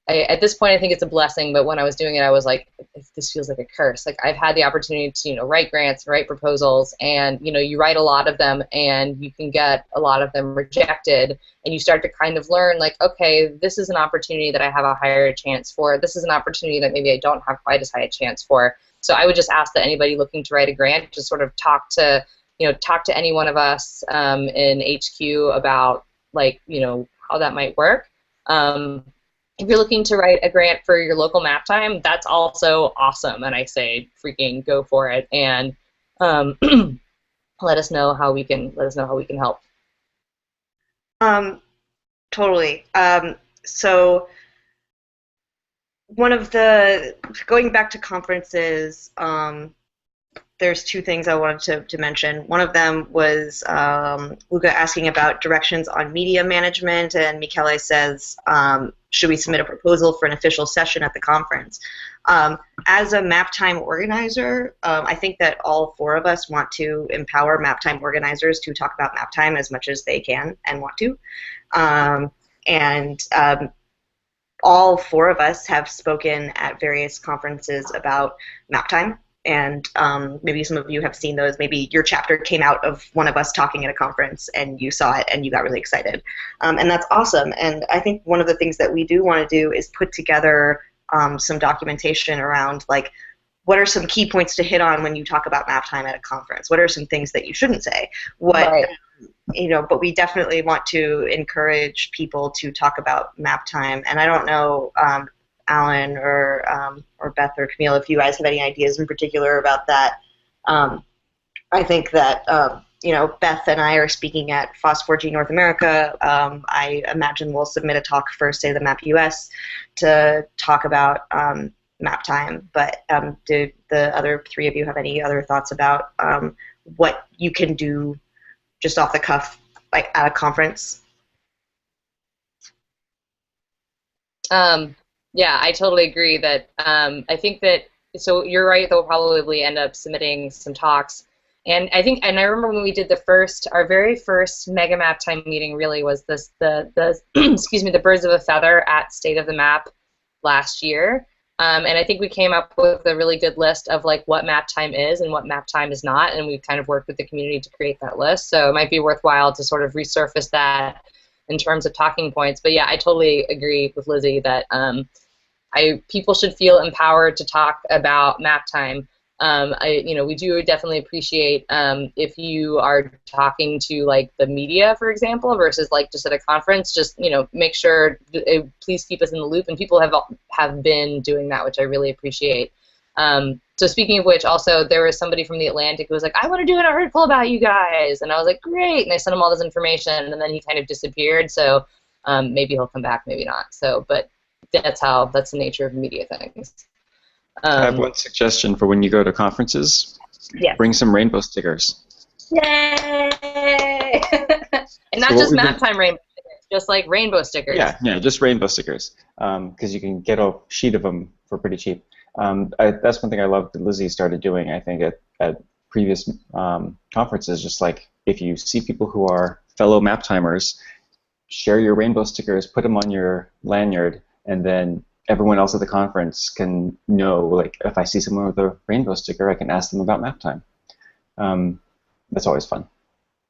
at this point I think it's a blessing, but when I was doing it I was like, this feels like a curse. I've had the opportunity to, write grants, write proposals, and, you write a lot of them and you can get a lot of them rejected, and you start to kind of learn okay, this is an opportunity that I have a higher chance for. This is an opportunity that maybe I don't have quite as high a chance for. So I would just ask that anybody looking to write a grant just sort of talk to any one of us in HQ about how that might work. If you're looking to write a grant for your local Maptime, that's also awesome, and I say freaking go for it, and let us know how we can help. Totally. So going back to conferences, there's two things I wanted to mention. One of them was Luca asking about directions on media management, and Michele says, should we submit a proposal for an official session at the conference? As a Maptime organizer, I think that all four of us want to empower Maptime organizers to talk about Maptime as much as they can and want to. All four of us have spoken at various conferences about Maptime, and maybe some of you have seen those. Maybe your chapter came out of one of us talking at a conference and you saw it and you got really excited. And that's awesome. And I think one of the things that we do want to do is put together some documentation around what are some key points to hit on when you talk about Maptime at a conference? What are some things that you shouldn't say? Right. But we definitely want to encourage people to talk about Maptime. And I don't know, Alan or Beth or Camille, if you guys have any ideas in particular about that. I think that Beth and I are speaking at FOSS4G North America. I imagine we'll submit a talk for, say, the Map US to talk about Maptime. But do the other three of you have any other thoughts about what you can do just off the cuff, like at a conference? Yeah, I totally agree that I think that, so you're right, they'll probably end up submitting some talks. And I think, and I remember when we did our very first Mega Map Time meeting really was the excuse me, the Birds of a Feather at State of the Map last year. And I think we came up with a really good list of like what map time is and what map time is not, and we kind of worked with the community to create that list. So it might be worthwhile to sort of resurface that in terms of talking points. But yeah, I totally agree with Lizzie that people should feel empowered to talk about map time. We do definitely appreciate if you are talking to like the media, for example, versus like just at a conference. Just make sure please keep us in the loop, and people have been doing that, which I really appreciate. So speaking of which, also there was somebody from the Atlantic who was like, "I want to do an article about you guys," and I was like, "Great!" And I sent him all this information, and then he kind of disappeared. So maybe he'll come back, maybe not. So, but that's the nature of media things. I have one suggestion for when you go to conferences. Yeah. Bring some rainbow stickers. Yay! And not just map time rainbow stickers, just like rainbow stickers. Yeah, just rainbow stickers. Because you can get a sheet of them for pretty cheap. That's one thing I love that Lizzie started doing, I think, at previous conferences. Just like if you see people who are fellow map timers, share your rainbow stickers, put them on your lanyard, and then everyone else at the conference can know, like, if I see someone with a rainbow sticker, I can ask them about map time. That's always fun.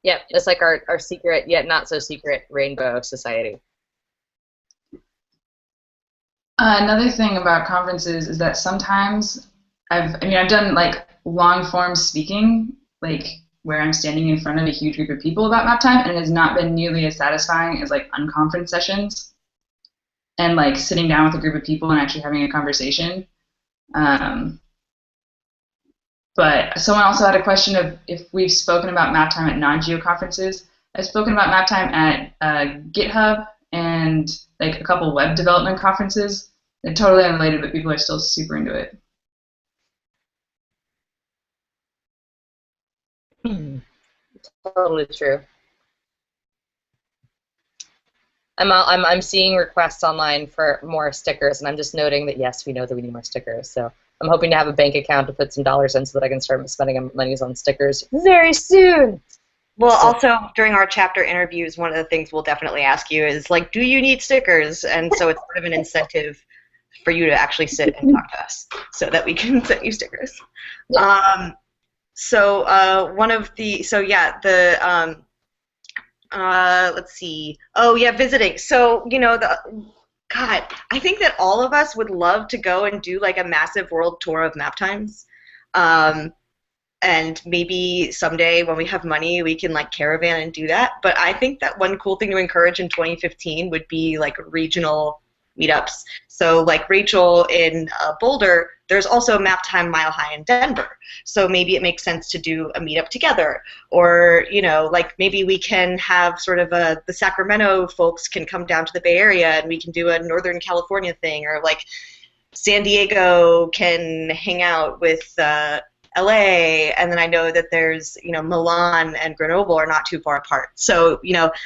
Yeah, it's like our secret, yet not so secret rainbow society. Another thing about conferences is that sometimes I've done like long form speaking, like where I'm standing in front of a huge group of people about map time, and it has not been nearly as satisfying as like unconference sessions and like sitting down with a group of people and actually having a conversation. But someone also had a question of if we've spoken about map time at non-geo conferences. I've spoken about map time at GitHub and like a couple web development conferences. They're totally unrelated, but people are still super into it. Totally true. I'm seeing requests online for more stickers, and I'm just noting that yes, we know that we need more stickers. So I'm hoping to have a bank account to put some dollars in so that I can start spending monies on stickers very soon. Well, also during our chapter interviews, one of the things we'll definitely ask you is like, do you need stickers? And so it's sort of an incentive for you to actually sit and talk to us so that we can send you stickers. Yeah. Let's see. Oh yeah, visiting. So God, I think that all of us would love to go and do like a massive world tour of map times. And maybe someday when we have money, we can like caravan and do that. But I think that one cool thing to encourage in 2015 would be like regional meetups. So like Rachel in Boulder, there's also Maptime Mile High in Denver. So maybe it makes sense to do a meetup together. Or, like maybe we can have sort of the Sacramento folks can come down to the Bay Area and we can do a Northern California thing. Or like San Diego can hang out with LA, and then I know that there's, Milan and Grenoble are not too far apart. So,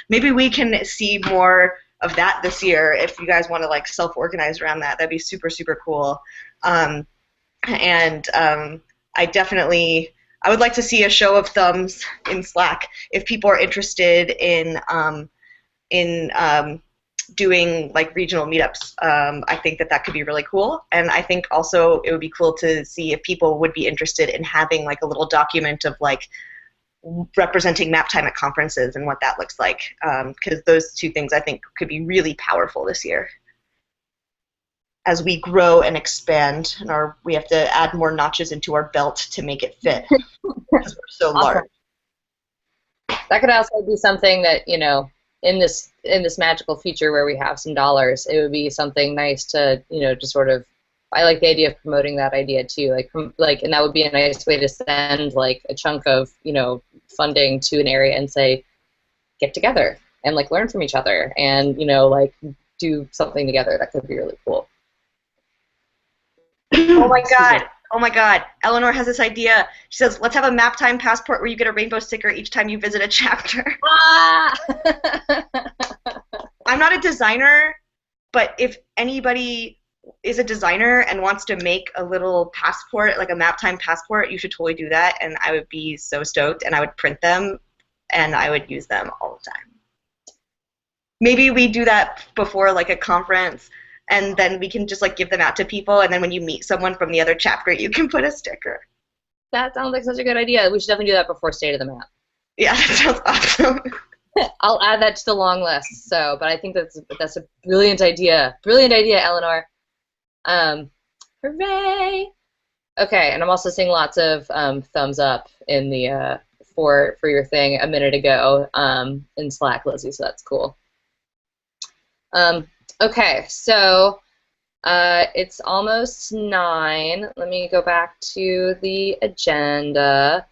maybe we can see more of that this year if you guys want to like self-organize around that. That'd be super, super cool. I would like to see a show of thumbs in Slack if people are interested in doing like regional meetups. I think that could be really cool, and I think also it would be cool to see if people would be interested in having like a little document of like representing map time at conferences and what that looks like, because those two things I think could be really powerful this year as we grow and expand, and we have to add more notches into our belt to make it fit because we're so large. That could also be something that, in this magical future where we have some dollars, it would be something nice to, to sort of, I like the idea of promoting that idea too, and that would be a nice way to send like a chunk of, funding to an area and say, get together and like learn from each other and, like do something together. That could be really cool. Oh my god. Oh my god. Eleanor has this idea. She says, let's have a Maptime passport where you get a rainbow sticker each time you visit a chapter. Ah! I'm not a designer, but if anybody is a designer and wants to make a little passport, like a Maptime passport, you should totally do that, and I would be so stoked, and I would print them, and I would use them all the time. Maybe we do that before like a conference, and then we can just like give them out to people, and then when you meet someone from the other chapter, you can put a sticker. That sounds like such a good idea. We should definitely do that before State of the Map. Yeah, that sounds awesome. I'll add that to the long list. So, but I think that's a brilliant idea. Brilliant idea, Eleanor. Hooray! Okay, and I'm also seeing lots of thumbs up in the for your thing a minute ago in Slack, Lizzie. So that's cool. Okay, so it's almost 9. Let me go back to the agenda.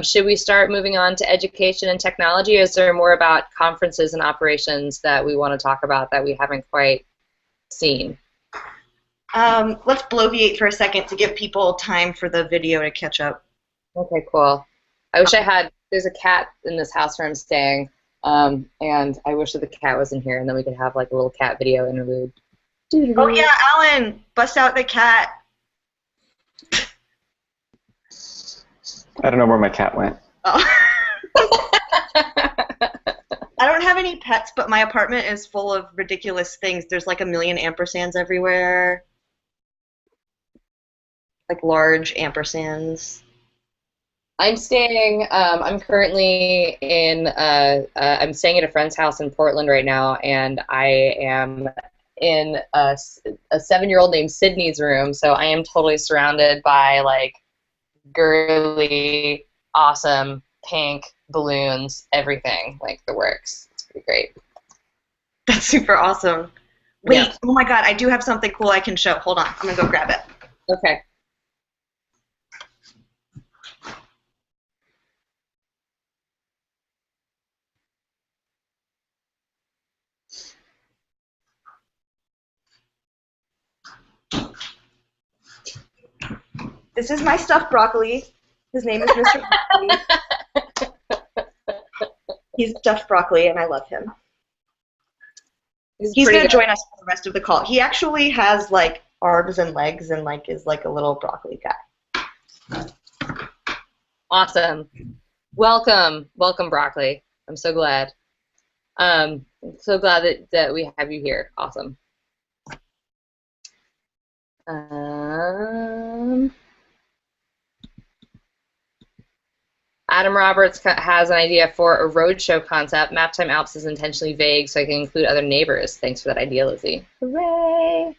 Should we start moving on to education and technology, or is there more about conferences and operations that we want to talk about that we haven't quite seen? Let's bloviate for a second to give people time for the video to catch up. Okay, cool. I wish I had, there's a cat in this house where I'm staying, and I wish that the cat was in here, and then we could have like a little cat video interlude. Oh yeah, Alan, bust out the cat. I don't know where my cat went. Oh. I don't have any pets, but my apartment is full of ridiculous things. There's like a million ampersands everywhere. Like large ampersands. I'm currently I'm staying at a friend's house in Portland right now, and I am in a 7-year-old named Sydney's room, so I am totally surrounded by like girly, awesome, pink balloons, everything, like the works. It's pretty great. That's super awesome. Wait, Yeah. Oh my god, I do have something cool I can show. Hold on, I'm gonna go grab it. Okay. This is my stuffed broccoli. His name is Mr. Broccoli. He's stuffed broccoli, and I love him. He's going to join us for the rest of the call. He actually has, like, arms and legs and, like, is like a little broccoli guy. Awesome. Welcome, Broccoli. I'm so glad. So glad that we have you here. Awesome. Adam Roberts has an idea for a roadshow concept. Maptime Alps is intentionally vague so I can include other neighbors. Thanks for that idea, Lizzie. Hooray!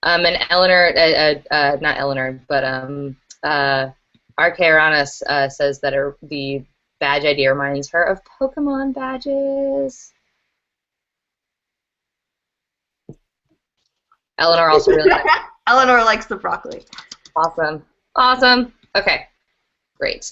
And Eleanor, not Eleanor, but R.K. Aranis says that the badge idea reminds her of Pokemon badges. Eleanor also really likes it. Eleanor likes the broccoli. Awesome. Awesome. Okay. Great.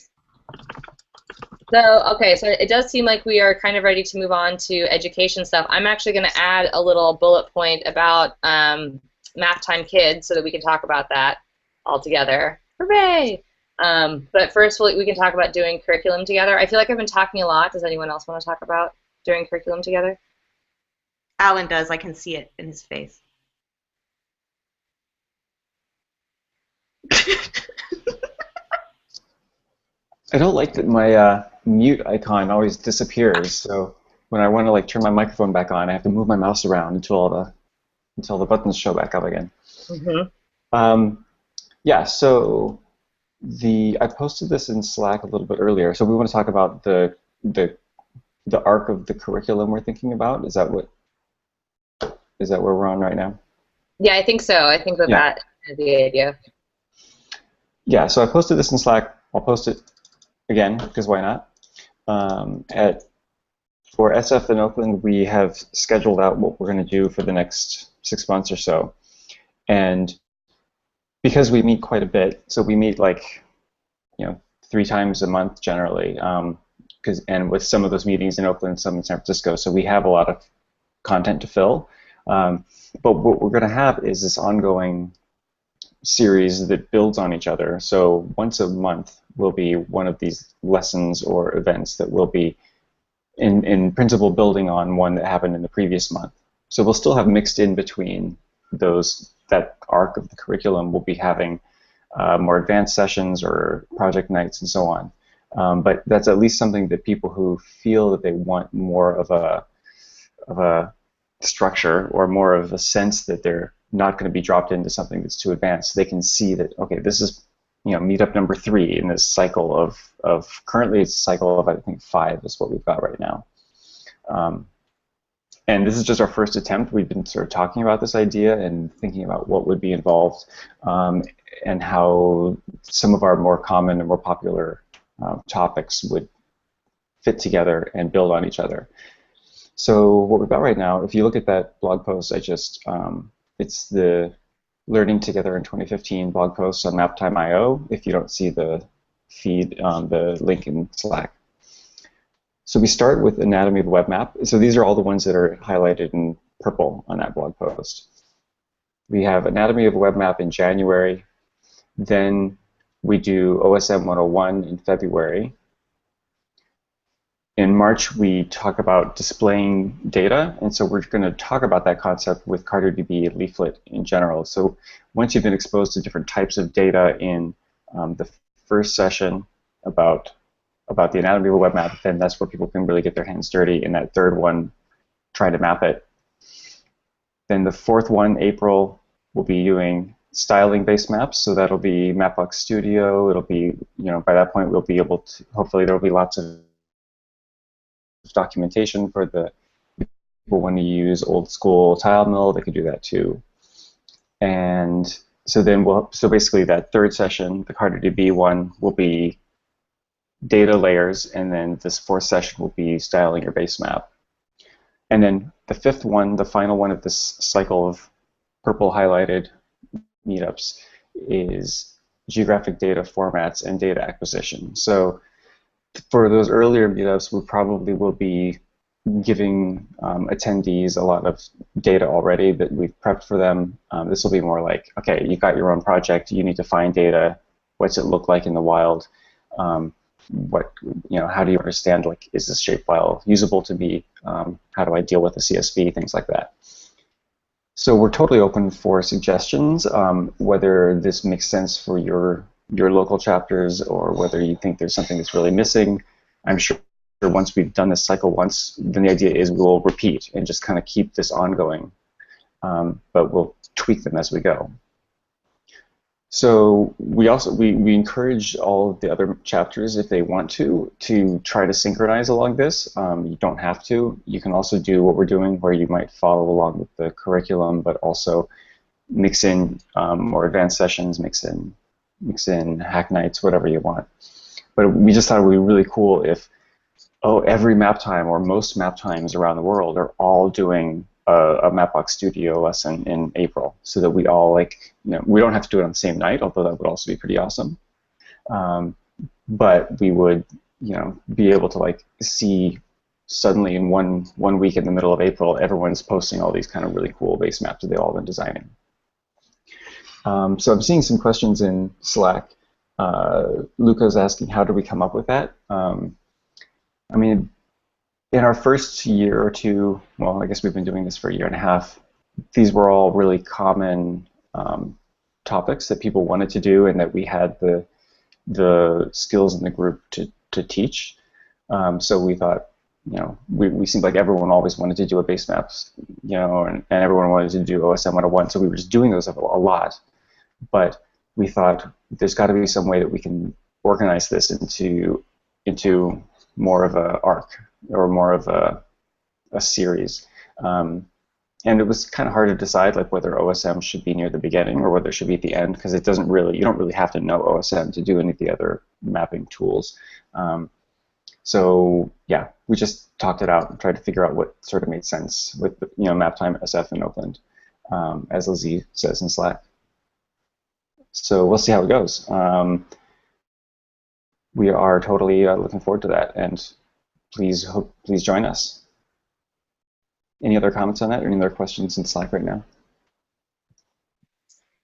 So it does seem like we are kind of ready to move on to education stuff. I'm actually going to add a little bullet point about Maptime Kids so that we can talk about that all together. Hooray! But first we can talk about doing curriculum together. I feel like I've been talking a lot. Does anyone else want to talk about doing curriculum together? Alan does. I can see it in his face. I don't like that my mute icon always disappears. So when I want to like turn my microphone back on, I have to move my mouse around until the buttons show back up again. Mm-hmm. Yeah. So I posted this in Slack a little bit earlier. So we want to talk about the arc of the curriculum we're thinking about. Is that where we're on right now? Yeah, I think so. I think that is the idea. Yeah. So I posted this in Slack. I'll post it again, because why not? For SF in Oakland, we have scheduled out what we're going to do for the next 6 months or so. And because we meet quite a bit, so we meet 3 times a month generally, and with some of those meetings in Oakland, some in San Francisco, so we have a lot of content to fill. But what we're going to have is this ongoing series that builds on each other. So once a month will be one of these lessons or events that will be in principle building on one that happened in the previous month. So we'll still have mixed in between those, that arc of the curriculum. We'll be having more advanced sessions or project nights and so on. But that's at least something that people who feel that they want more of a structure or more of a sense that they're not going to be dropped into something that's too advanced, they can see that, okay, this is, you know, meetup number 3 in this cycle of currently it's a cycle of, I think, 5 is what we've got right now. And this is just our first attempt. We've been sort of talking about this idea and thinking about what would be involved, and how some of our more common and more popular topics would fit together and build on each other. So what we've got right now, if you look at that blog post, it's the Learning Together in 2015 blog post on Maptime.io, if you don't see the feed on the link in Slack. So we start with Anatomy of the Web Map. So these are all the ones that are highlighted in purple on that blog post. We have Anatomy of a Web Map in January. Then we do OSM 101 in February. In March, we talk about displaying data, and so we're going to talk about that concept with CartoDB Leaflet in general. So once you've been exposed to different types of data in the first session about the anatomy of a web map, then that's where people can really get their hands dirty. In that third one, trying to map it. Then the fourth one, April, we'll be doing styling-based maps, so that'll be Mapbox Studio. It'll be, by that point we'll be able to, hopefully there'll be lots of documentation for the people when you use old school tile mill, they could do that too. And so then so basically that third session, the CartoDB one, will be data layers, and then this fourth session will be styling your base map. And then the fifth one, the final one of this cycle of purple highlighted meetups, is geographic data formats and data acquisition. So for those earlier meetups, we probably will be giving attendees a lot of data already that we've prepped for them. This will be more like, okay, you've got your own project, you need to find data. What's it look like in the wild? How do you understand, like, is this shapefile usable to me? How do I deal with the CSV? Things like that. So we're totally open for suggestions, whether this makes sense for your local chapters or whether you think there's something that's really missing. I'm sure once we've done this cycle once, then the idea is we'll repeat and just kind of keep this ongoing, but we'll tweak them as we go. So we encourage all of the other chapters, if they want to try to synchronize along this. You don't have to. You can also do what we're doing, where you might follow along with the curriculum, but also mix in more advanced sessions, mix in hack nights, whatever you want. But we just thought it would be really cool if, every Maptime or most Maptimes around the world are all doing a Mapbox Studio lesson in April, so that we all, we don't have to do it on the same night, although that would also be pretty awesome. But we would, be able to see suddenly in one week in the middle of April, everyone's posting all these kind of really cool base maps that they all been designing. So I'm seeing some questions in Slack. Luca's asking, how do we come up with that? I mean, in our first year or two, well, I guess we've been doing this for a year and a half, these were all really common topics that people wanted to do and that we had the skills in the group to teach. So we thought, we seemed like everyone always wanted to do a base maps, and everyone wanted to do OSM 101, so we were just doing those a lot. But we thought there's got to be some way that we can organize this into more of a arc or more of a series. And it was kind of hard to decide whether OSM should be near the beginning or whether it should be at the end, because you don't really have to know OSM to do any of the other mapping tools. So yeah, we just talked it out and tried to figure out what sort of made sense with Maptime SF in Oakland, as Lizzie says in Slack. So we'll see how it goes. We are totally looking forward to that, and please join us. Any other comments on that, or any other questions in Slack right now?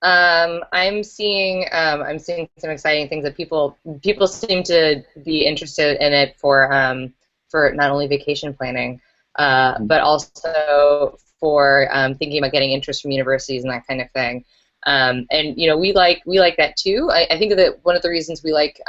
I'm seeing some exciting things that people seem to be interested in it for not only vacation planning, but also for thinking about getting interest from universities and that kind of thing. And we like that too. I think that one of the reasons we like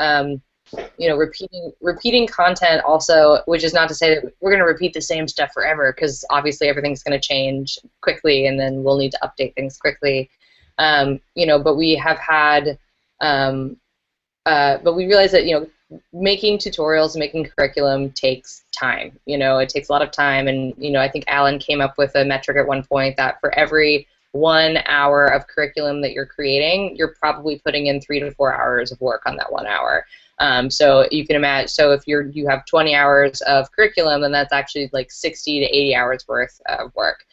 repeating content also, which is not to say that we're going to repeat the same stuff forever, because obviously everything's going to change quickly, and then we'll need to update things quickly. But we have had, but we realize that making tutorials, making curriculum takes time. It takes a lot of time, and I think Alan came up with a metric at one point that for every 1 hour of curriculum that you're creating, you're probably putting in 3 to 4 hours of work on that 1 hour. So you can imagine. So if you have 20 hours of curriculum, then that's actually like 60 to 80 hours worth of work.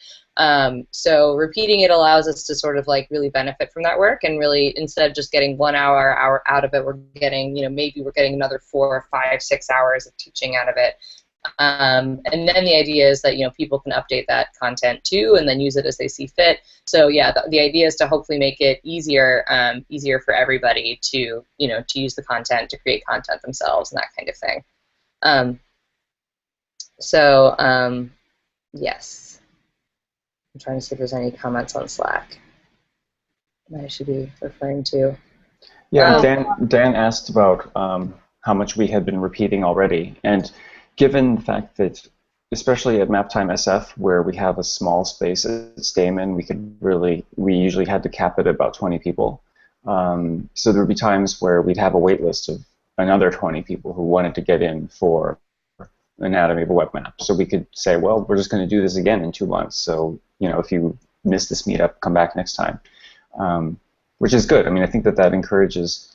So repeating it allows us to sort of like really benefit from that work, and really, instead of just getting 1 hour out of it, we're getting maybe we're getting another 4, 5, 6 hours of teaching out of it. And then the idea is that people can update that content too, and then use it as they see fit. So yeah, the idea is to hopefully make it easier for everybody to to use the content, to create content themselves, and that kind of thing. Yes, I'm trying to see if there's any comments on Slack that I should be referring to. Yeah, Dan asked about how much we had been repeating already, and given the fact that, especially at Maptime SF, where we have a small space at Stamen, we usually had to cap it at about 20 people. So there would be times where we'd have a wait list of another 20 people who wanted to get in for Anatomy of a Web Map. So we could say, well, we're just going to do this again in 2 months. So if you miss this meetup, come back next time, which is good. I mean, I think that encourages.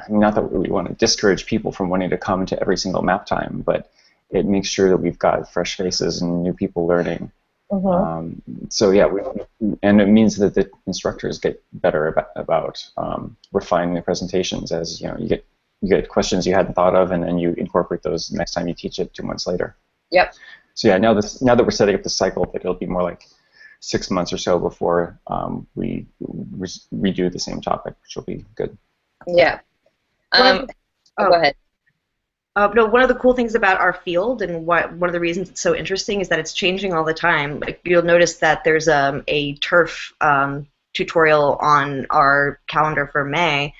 Not that we want to discourage people from wanting to come to every single map time, but it makes sure that we've got fresh faces and new people learning. So yeah, and it means that the instructors get better about refining their presentations as you get questions you hadn't thought of, and then you incorporate those next time you teach it 2 months later. Yep. So yeah, now that we're setting up the cycle, that it'll be more like 6 months or so before we redo the same topic, which will be good. Yeah. Go ahead. No, one of the cool things about our field, and one of the reasons it's so interesting, is that it's changing all the time. Like, you'll notice that there's a turf tutorial on our calendar for May,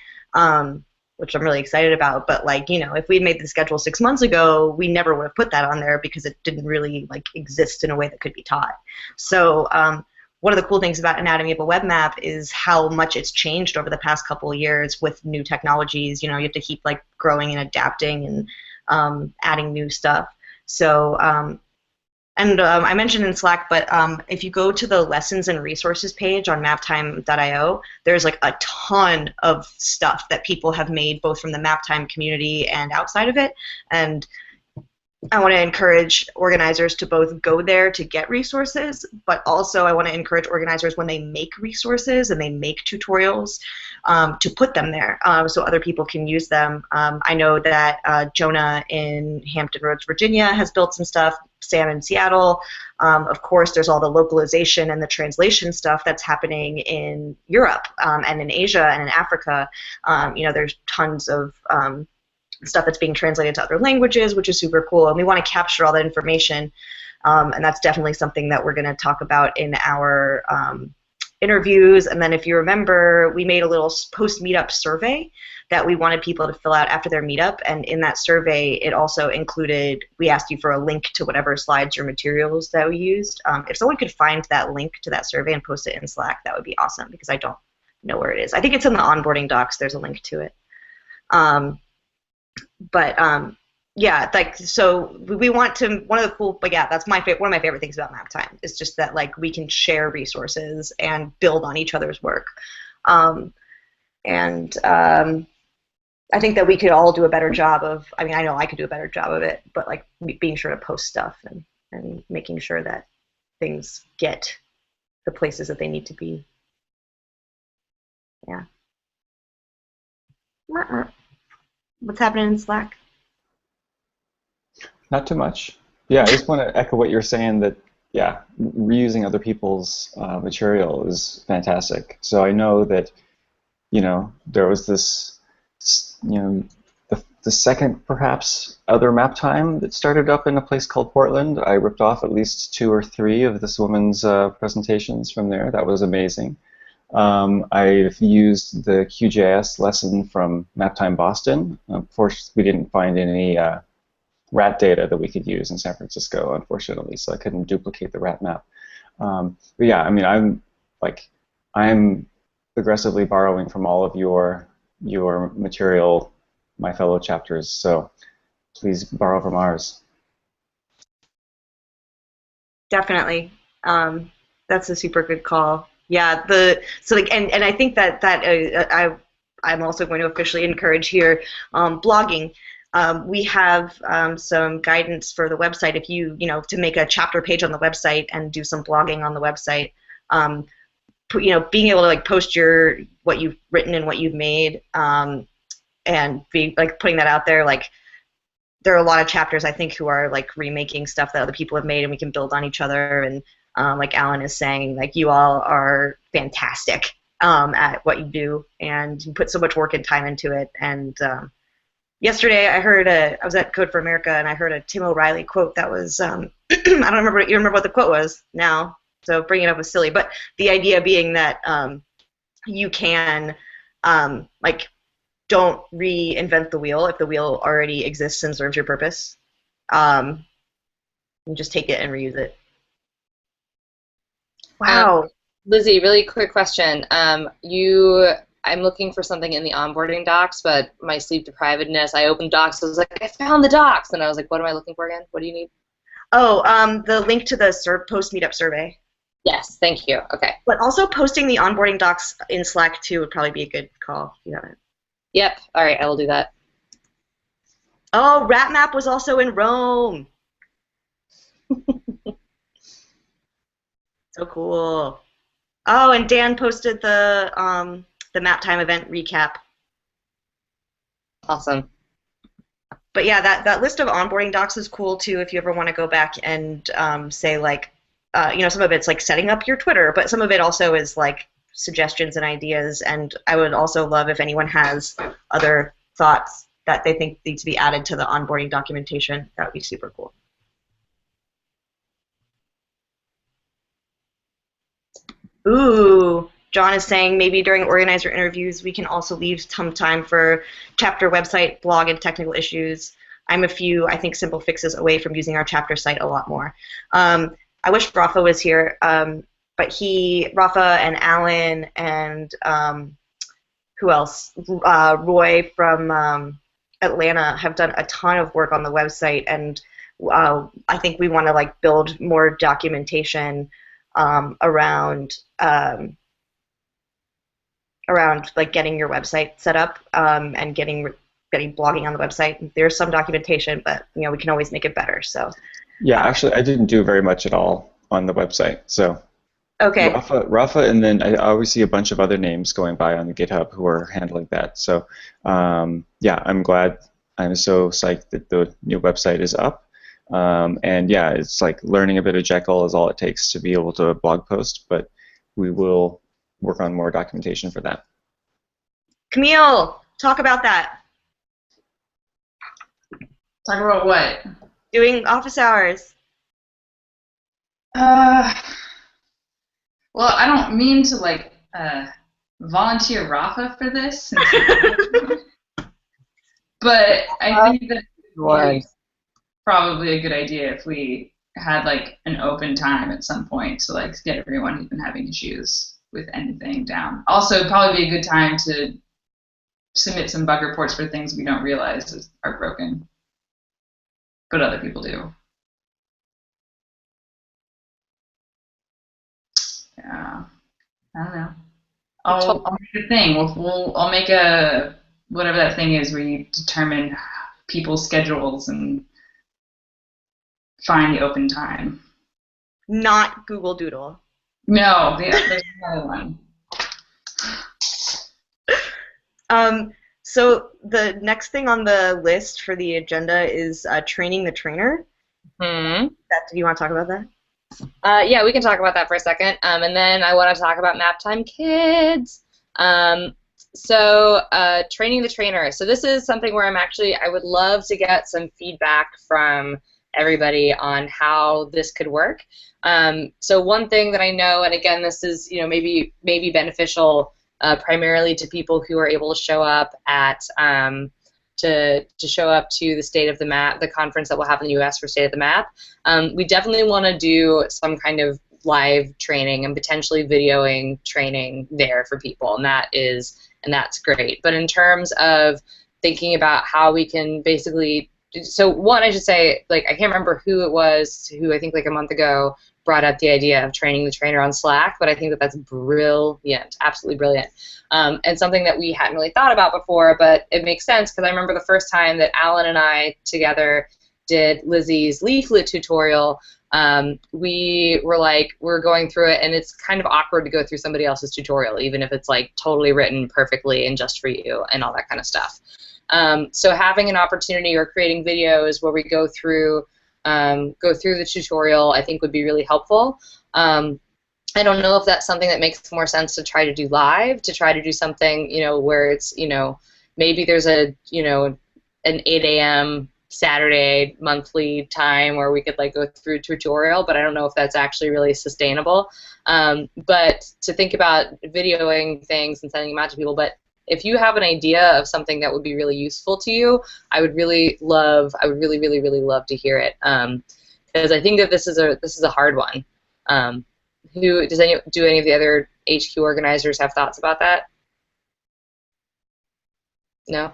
which I'm really excited about. But if we'd made the schedule 6 months ago, we never would have put that on there because it didn't really exist in a way that could be taught. So one of the cool things about Anatomy of a Web Map is how much it's changed over the past couple of years with new technologies. You have to keep growing and adapting and adding new stuff. So I mentioned in Slack, but if you go to the lessons and resources page on maptime.io, there's a ton of stuff that people have made, both from the Maptime community and outside of it. And I want to encourage organizers to both go there to get resources, but also I want to encourage organizers, when they make resources and they make tutorials, to put them there so other people can use them. I know that Jonah in Hampton Roads, Virginia has built some stuff, Sam in Seattle. Of course, there's all the localization and the translation stuff that's happening in Europe and in Asia and in Africa. There's tons of stuff that's being translated to other languages, which is super cool, and we want to capture all that information, and that's definitely something that we're going to talk about in our interviews. And then, if you remember, we made a little post-meetup survey that we wanted people to fill out after their meetup, and in that survey it also included, we asked you for a link to whatever slides or materials that we used. If someone could find that link to that survey and post it in Slack, that would be awesome, because I don't know where it is. I think it's in the onboarding docs. There's a link to it. Yeah, so we want to, one of the cool, but yeah, that's one of my favorite things about Maptime, is just that we can share resources and build on each other's work. I think that we could all do a better job of, I know I could do a better job of it, but being sure to post stuff and making sure that things get the places that they need to be. Yeah. What's happening in Slack? Not too much. Yeah, I just want to echo what you're saying, that yeah, reusing other people's material is fantastic. So I know that, there was this, the second perhaps other map time that started up in a place called Portland. I ripped off at least 2 or 3 of this woman's presentations from there. That was amazing. I've used the QGIS lesson from Maptime Boston. Of course, we didn't find any rat data that we could use in San Francisco, unfortunately, so I couldn't duplicate the rat map. But yeah, I mean, I'm aggressively borrowing from all of your material, my fellow chapters. So please borrow from ours. Definitely. That's a super good call. Yeah. And I think that I'm also going to officially encourage here blogging. We have some guidance for the website. If to make a chapter page on the website and do some blogging on the website. Being able to like post what you've written and what you've made, and be like putting that out there. Like there are a lot of chapters I think who are like remaking stuff that other people have made, and we can build on each other. And like Alan is saying, like you all are fantastic at what you do, and you put so much work and time into it. And yesterday I was at Code for America, and I heard a Tim O'Reilly quote that was I don't remember. You remember what the quote was now? So bringing it up was silly, but the idea being that you can don't reinvent the wheel if the wheel already exists and serves your purpose. You just take it and reuse it. Wow. Lizzie, really quick question. I'm looking for something in the onboarding docs, but my sleep deprivedness, I opened docs, I was like, I found the docs, and I was like, what am I looking for again? What do you need? Oh, the link to the post meetup survey. Yes, thank you. Okay. But also posting the onboarding docs in Slack too would probably be a good call if you haven't. Yep. All right, I will do that. Oh, RatMap was also in Rome. So cool. Oh, and Dan posted the Maptime event recap. Awesome. But yeah, that list of onboarding docs is cool too. If you ever want to go back and say like. Some of it's like setting up your Twitter, but some of it also is like suggestions and ideas. And I would also love if anyone has other thoughts that they think need to be added to the onboarding documentation. That would be super cool. Ooh, John is saying maybe during organizer interviews we can also leave some time for chapter website, blog, and technical issues. I'm a few, I think, simple fixes away from using our chapter site a lot more. I wish Rafa was here, but Rafa and Alan and who else? Roy from Atlanta have done a ton of work on the website, and I think we want to like build more documentation around like getting your website set up and getting blogging on the website. There's some documentation, but we can always make it better. So. Yeah, actually, I didn't do very much at all on the website. So, okay. Rafa, and then I always see a bunch of other names going by on the GitHub who are handling that. So, yeah, I'm glad. I'm so psyched that the new website is up. And yeah, it's like learning a bit of Jekyll is all it takes to be able to blog post, but we will work on more documentation for that. Camille, talk about that. Talk about what? Doing office hours. Well, I don't mean to like volunteer Rafa for this, but I think that it's probably a good idea if we had like an open time at some point to like get everyone who's been having issues with anything down. Also, it'd probably be a good time to submit some bug reports for things we don't realize are broken, but other people do. Yeah, I don't know. I'll make a thing. I'll make a whatever that thing is where you determine people's schedules and find the open time. Not Google Doodle. No, there's another one. So the next thing on the list for the agenda is training the trainer. Mm-hmm. Do you want to talk about that? Yeah, we can talk about that for a second. And then I want to talk about Maptime Kids. Training the trainer. So this is something where I would love to get some feedback from everybody on how this could work. So one thing that I know, and again, this is maybe beneficial primarily to people who are able to show up at to show up to the State of the Map, the conference that we'll have in the U.S. for State of the Map. We definitely want to do some kind of live training and potentially videoing training there for people, and that's great. But in terms of thinking about how we can basically, so one, I should say, like, I can't remember who it was who I think like a month ago brought up the idea of training the trainer on Slack, but I think that that's brilliant, absolutely brilliant. And something that we hadn't really thought about before, but it makes sense because I remember the first time that Alan and I together did Lizzie's leaflet tutorial. We were like, we're going through it, and it's kind of awkward to go through somebody else's tutorial, even if it's like totally written perfectly and just for you and all that kind of stuff. So having an opportunity or creating videos where we go through the tutorial, I think would be really helpful. I don't know if that's something that makes more sense to try to do live, to try to do something, where it's, maybe there's an 8 a.m. Saturday monthly time where we could like go through a tutorial, but I don't know if that's actually really sustainable. But to think about videoing things and sending them out to people, but if you have an idea of something that would be really useful to you, I would really, really love to hear it, because I think that this is a hard one. Do any of the other HQ organizers have thoughts about that? No?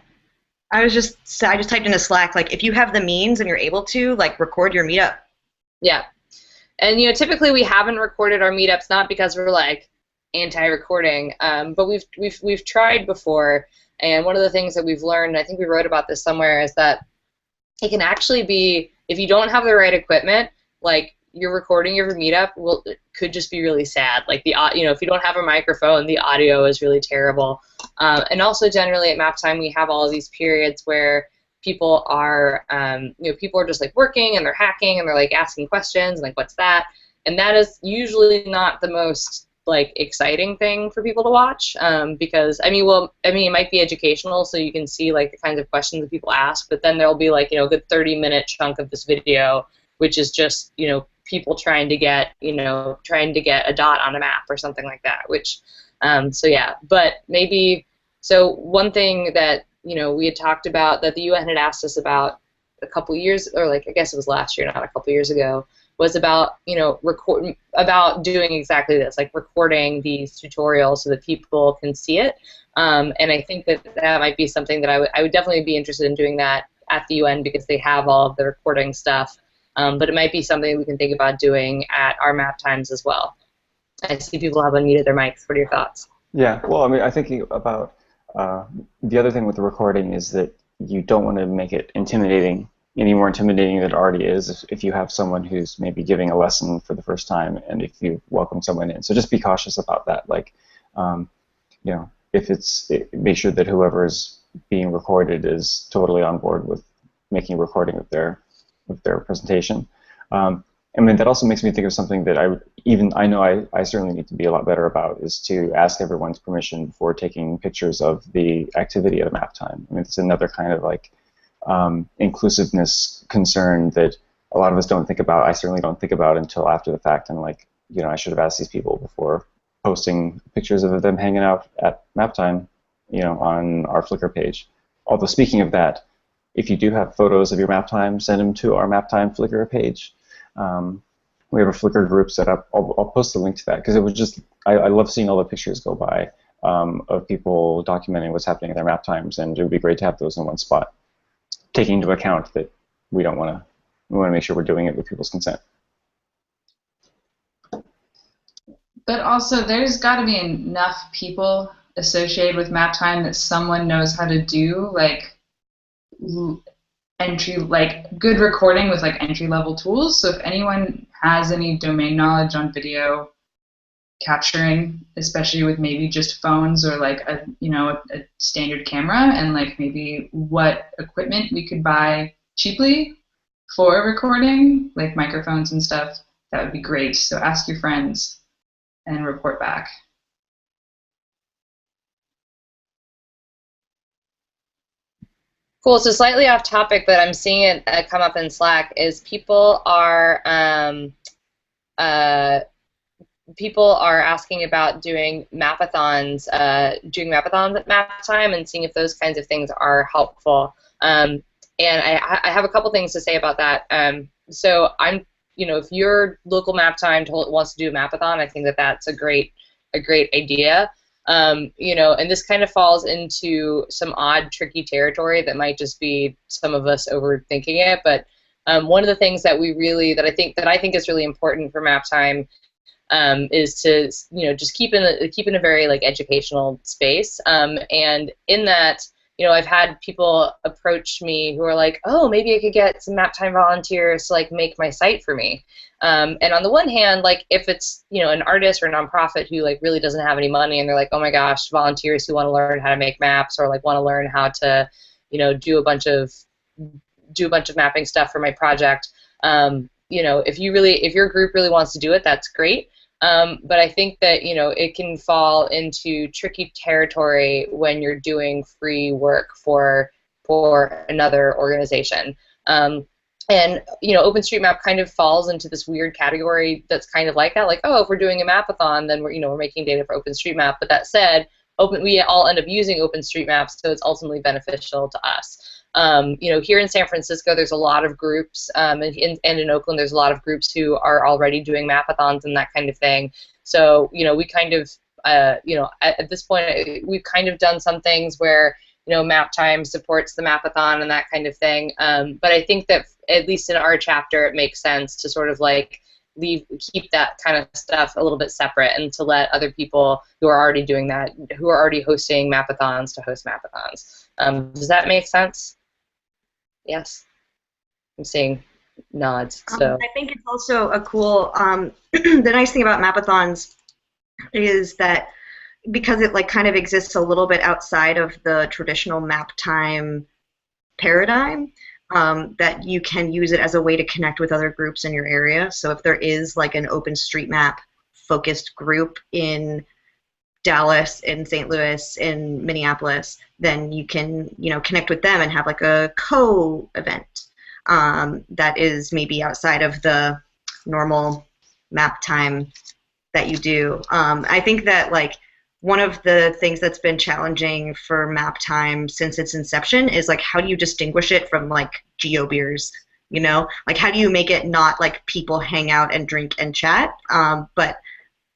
I just typed into Slack, like, if you have the means and you're able to, like, record your meetup. Yeah. And, typically we haven't recorded our meetups, not because we're, like, anti-recording, but we've tried before, and one of the things that we've learned, I think we wrote about this somewhere, is that it can actually be, if you don't have the right equipment, like, your recording of your meetup could just be really sad. Like if you don't have a microphone, the audio is really terrible. And also generally at Maptime, we have all of these periods where people are, people are just like working and they're hacking and they're like asking questions and like, what's that? And that is usually not the most like exciting thing for people to watch, because it might be educational, so you can see like the kinds of questions that people ask, but then there'll be like a good 30-minute chunk of this video which is just people trying to get a dot on a map or something like that, which so yeah. But maybe, so one thing that we had talked about that the UN had asked us about a couple years, or like I guess it was last year, not a couple years ago, was about about doing exactly this, like recording these tutorials so that people can see it. And I think that might be something that I would definitely be interested in doing that at the UN, because they have all of the recording stuff. But it might be something we can think about doing at our map times as well. I see people have unmuted their mics. What are your thoughts? Yeah, well, I'm thinking about the other thing with the recording is that you don't want to make it intimidating, any more intimidating than it already is if you have someone who's maybe giving a lesson for the first time and if you welcome someone in. So just be cautious about that. Like, make sure that whoever's being recorded is totally on board with making a recording of their presentation. That also makes me think of something that I know I certainly need to be a lot better about, is to ask everyone's permission before taking pictures of the activity at a map time. It's another kind of like inclusiveness concern that a lot of us don't think about. I certainly don't think about until after the fact. I'm like, I should have asked these people before posting pictures of them hanging out at map time, on our Flickr page. Although speaking of that, if you do have photos of your map time, send them to our Maptime Flickr page. We have a Flickr group set up. I'll post a link to that, because it was just, I love seeing all the pictures go by of people documenting what's happening at their map times, and it would be great to have those in one spot, taking into account that we want to make sure we're doing it with people's consent. But also, there's got to be enough people associated with Maptime that someone knows how to do good recording with like entry-level tools. So if anyone has any domain knowledge on video capturing, especially with maybe just phones or like a standard camera, and like maybe what equipment we could buy cheaply for recording, like microphones and stuff, that would be great. So ask your friends and report back. Cool. So slightly off topic, but I'm seeing it come up in Slack. Is uh, people are asking about doing mapathons at Maptime and seeing if those kinds of things are helpful. And I have a couple things to say about that. So if your local Maptime wants to do a mapathon, I think that that's a great idea. And this kind of falls into some odd, tricky territory that might just be some of us overthinking it. But one of the things that I think is really important for Maptime is to just keep in a very like educational space. And in that, I've had people approach me who are like, oh, maybe I could get some Maptime volunteers to like make my site for me. And on the one hand, like if it's an artist or a nonprofit who like really doesn't have any money and they're like, oh my gosh, volunteers who want to learn how to make maps or like want to learn how to do a bunch of mapping stuff for my project. If your group really wants to do it, that's great. But I think that it can fall into tricky territory when you're doing free work for another organization. And OpenStreetMap kind of falls into this weird category that's kind of like that, like, oh, if we're doing a mapathon, then we're making data for OpenStreetMap. But that said, we all end up using OpenStreetMap, so it's ultimately beneficial to us. Here in San Francisco, there's a lot of groups, and in Oakland, there's a lot of groups who are already doing mapathons and that kind of thing. So, we kind of, at this point, we've kind of done some things where, Maptime supports the mapathon and that kind of thing. But I think that, at least in our chapter, it makes sense to sort of like keep that kind of stuff a little bit separate and to let other people who are already doing that, who are already hosting mapathons, to host mapathons. Does that make sense? Yes, I'm seeing nods. So I think it's also a cool. The nice thing about mapathons is that because it like kind of exists a little bit outside of the traditional Maptime paradigm, that you can use it as a way to connect with other groups in your area. So if there is like an OpenStreetMap focused group in Dallas, in St. Louis, in Minneapolis, then you can connect with them and have like a co-event that is maybe outside of the normal Maptime that you do. I think that like one of the things that's been challenging for Maptime since its inception is like how do you distinguish it from like geo beers, like how do you make it not like people hang out and drink and chat, but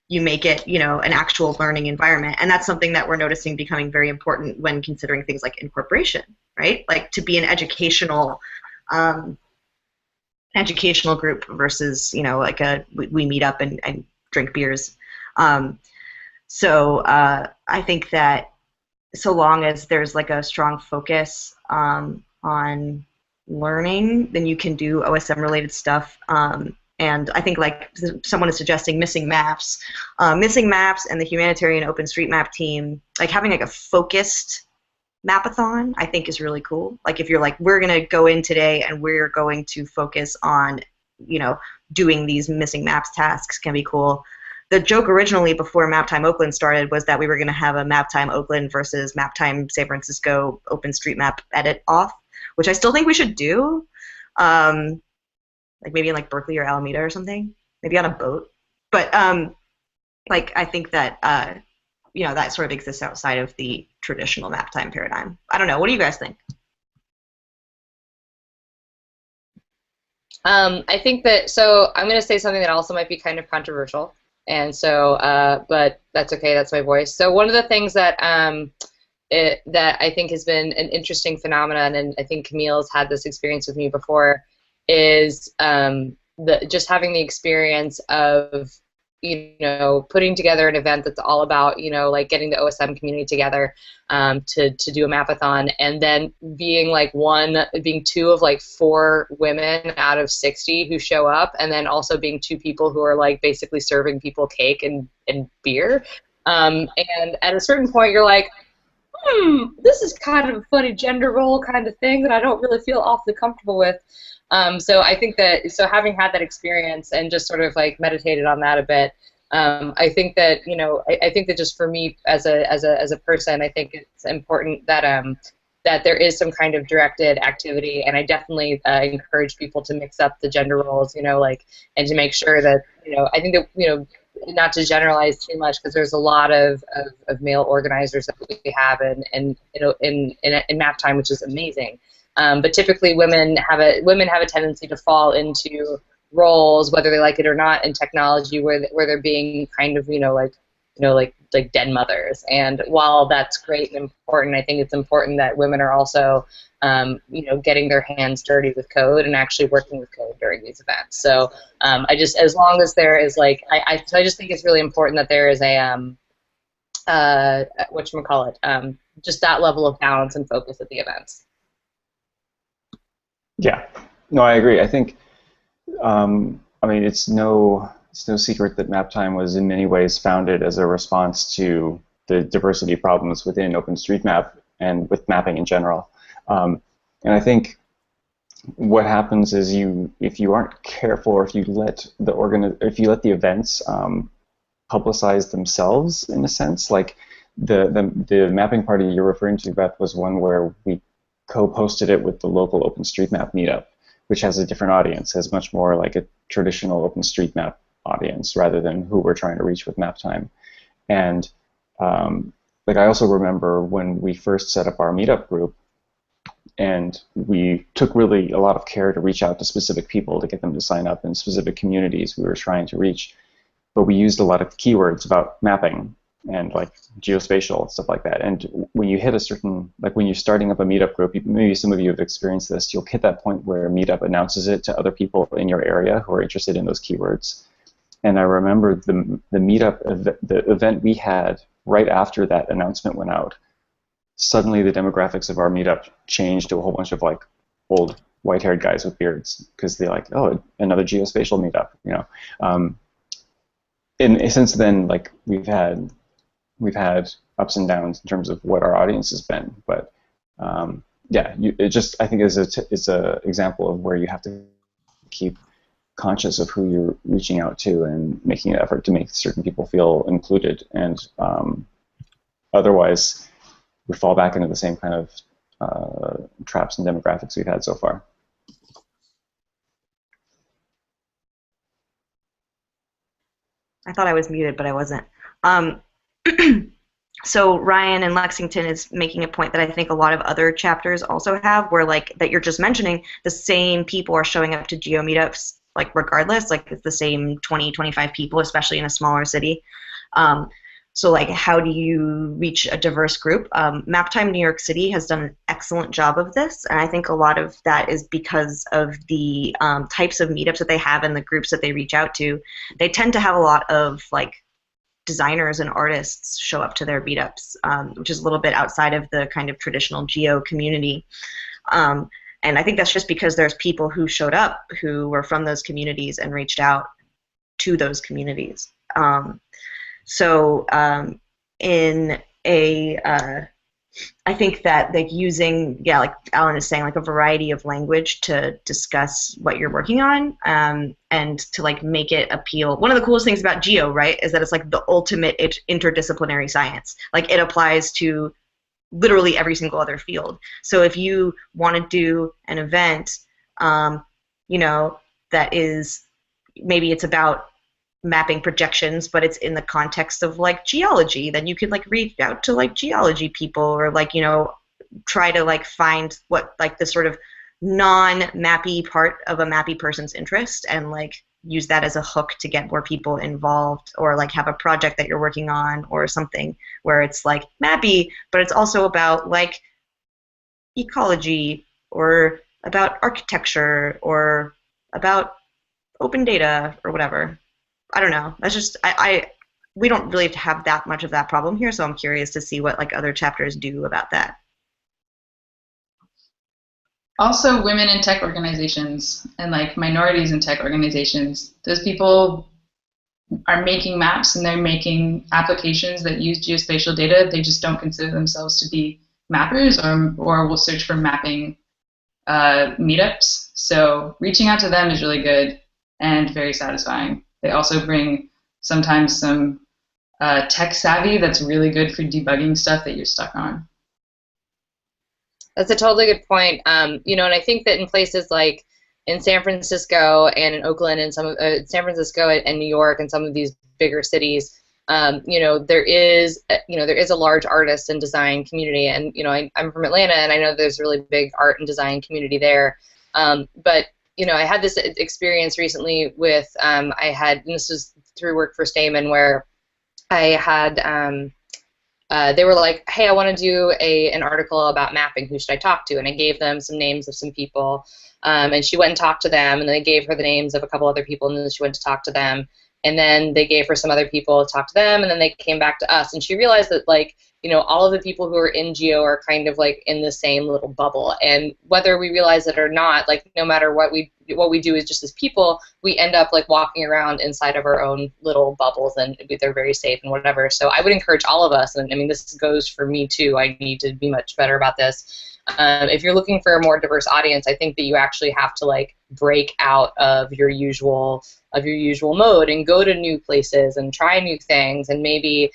you make it, an actual learning environment. And that's something that we're noticing becoming very important when considering things like incorporation, right? Like to be an educational group versus, like we meet up and drink beers. So I think that so long as there's like a strong focus on learning, then you can do OSM-related stuff. And I think like someone is suggesting missing maps and the humanitarian OpenStreetMap team, like having like a focused mapathon, I think is really cool. Like if you're like, we're going to go in today and we're going to focus on, doing these missing maps tasks can be cool. The joke originally before Maptime Oakland started was that we were going to have a Maptime Oakland versus Maptime San Francisco OpenStreetMap edit off, which I still think we should do. Like maybe in like Berkeley or Alameda or something, maybe on a boat. But like I think that that sort of exists outside of the traditional Maptime paradigm. I don't know. What do you guys think? I think that, so I'm going to say something that also might be kind of controversial, and so, but that's okay, that's my voice. So one of the things that that I think has been an interesting phenomenon, and I think Camille's had this experience with me before, is just having the experience of putting together an event that's all about like getting the OSM community together to do a mapathon, and then being two of like 4 women out of 60 who show up, and then also being 2 people who are like basically serving people cake and beer, and at a certain point you're like, this is kind of a funny gender role kind of thing that I don't really feel awfully comfortable with. So I think that, so having had that experience and just sort of like meditated on that a bit, I think that, I think that just for me as a person, I think it's important that that there is some kind of directed activity, and I definitely encourage people to mix up the gender roles, and to make sure that, I think that, not to generalize too much, because there's a lot of male organizers that we have in Maptime, which is amazing. But typically, women have a tendency to fall into roles, whether they like it or not, in technology, where they're being kind of like den mothers. And while that's great and important, I think it's important that women are also getting their hands dirty with code and actually working with code during these events. So as long as there is I just think it's really important that there is a whatchamacallit, just that level of balance and focus at the events. Yeah, no, I agree. I think, it's no secret that Maptime was in many ways founded as a response to the diversity problems within OpenStreetMap and with mapping in general. And I think what happens is if you aren't careful, or if you let the events publicize themselves, in a sense, like the mapping party you're referring to, Beth, was one where we co-posted it with the local OpenStreetMap meetup, which has a different audience, has much more like a traditional OpenStreetMap audience rather than who we're trying to reach with Maptime. And I also remember when we first set up our meetup group, and we took really a lot of care to reach out to specific people to get them to sign up in specific communities we were trying to reach. But we used a lot of keywords about mapping and like geospatial, stuff like that. And when you hit a certain, when you're starting up a meetup group, maybe some of you have experienced this, you'll hit that point where Meetup announces it to other people in your area who are interested in those keywords. And I remember the meetup, the event we had right after that announcement went out, suddenly the demographics of our meetup changed to a whole bunch of like old white-haired guys with beards, because they're like, oh, another geospatial meetup, And since then, we've had ups and downs in terms of what our audience has been, but I think is a example of where you have to keep conscious of who you're reaching out to and making an effort to make certain people feel included, and otherwise we fall back into the same kind of traps and demographics we've had so far. I thought I was muted, but I wasn't. So Ryan in Lexington is making a point that I think a lot of other chapters also have, where that you're just mentioning, the same people are showing up to geo meetups, regardless, it's the same 20, 25 people, especially in a smaller city. So how do you reach a diverse group? Maptime New York City has done an excellent job of this, and I think a lot of that is because of the types of meetups that they have and the groups that they reach out to. They tend to have a lot of designers and artists show up to their meetups, which is a little bit outside of the kind of traditional geo community. And I think that's just because there's people who showed up who were from those communities and reached out to those communities. I think that using, like Alan is saying, a variety of language to discuss what you're working on, and to make it appeal. One of the coolest things about geo, right, is that it's the ultimate interdisciplinary science. It applies to literally every single other field. So if you want to do an event, that is, maybe it's about mapping projections, but it's in the context of geology, then you could reach out to geology people, or try to find what the sort of non-mappy part of a mappy person's interest, and use that as a hook to get more people involved, or have a project that you're working on or something where it's mappy, but it's also about ecology, or about architecture, or about open data, or whatever. I don't know. That's just we don't really have that much of that problem here, so I'm curious to see what other chapters do about that. Also, women in tech organizations and minorities in tech organizations. Those people are making maps and they're making applications that use geospatial data. They just don't consider themselves to be mappers, or will search for mapping meetups. So reaching out to them is really good and very satisfying. They also bring sometimes some tech savvy that's really good for debugging stuff that you're stuck on. That's a totally good point. You know, and I think that in places like in San Francisco and in Oakland and San Francisco and New York and some of these bigger cities, you know, there is a large artist and design community. And you know, I'm from Atlanta, and I know there's a really big art and design community there. But you know, I had this experience recently with and this was through Work for Stamen, where I had they were like, hey, I want to do an article about mapping. Who should I talk to? And I gave them some names of some people. And she went and talked to them, and then they gave her the names of a couple other people, and then she went to talk to them. And then they gave her some other people to talk to them, and then they came back to us. And she realized that, like, you know, all of the people who are in Geo are kind of like in the same little bubble. And whether we realize it or not, like, no matter what we do is just as people, we end up like walking around inside of our own little bubbles, and they're very safe and whatever. So I would encourage all of us, and I mean, this goes for me too. I need to be much better about this. If you're looking for a more diverse audience, I think that you actually have to like break out of your usual mode and go to new places and try new things, and maybe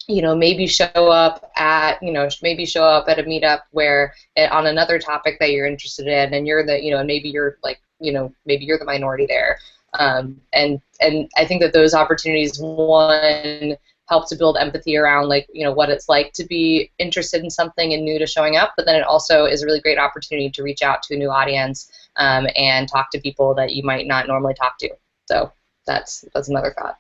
you know, maybe show up at a meetup where on another topic that you're interested in, and you're the, you know, maybe you're like, you know, maybe you're the minority there. And I think that those opportunities, one, help to build empathy around, like, you know, what it's like to be interested in something and new to showing up, but then it also is a really great opportunity to reach out to a new audience and talk to people that you might not normally talk to. So that's another thought.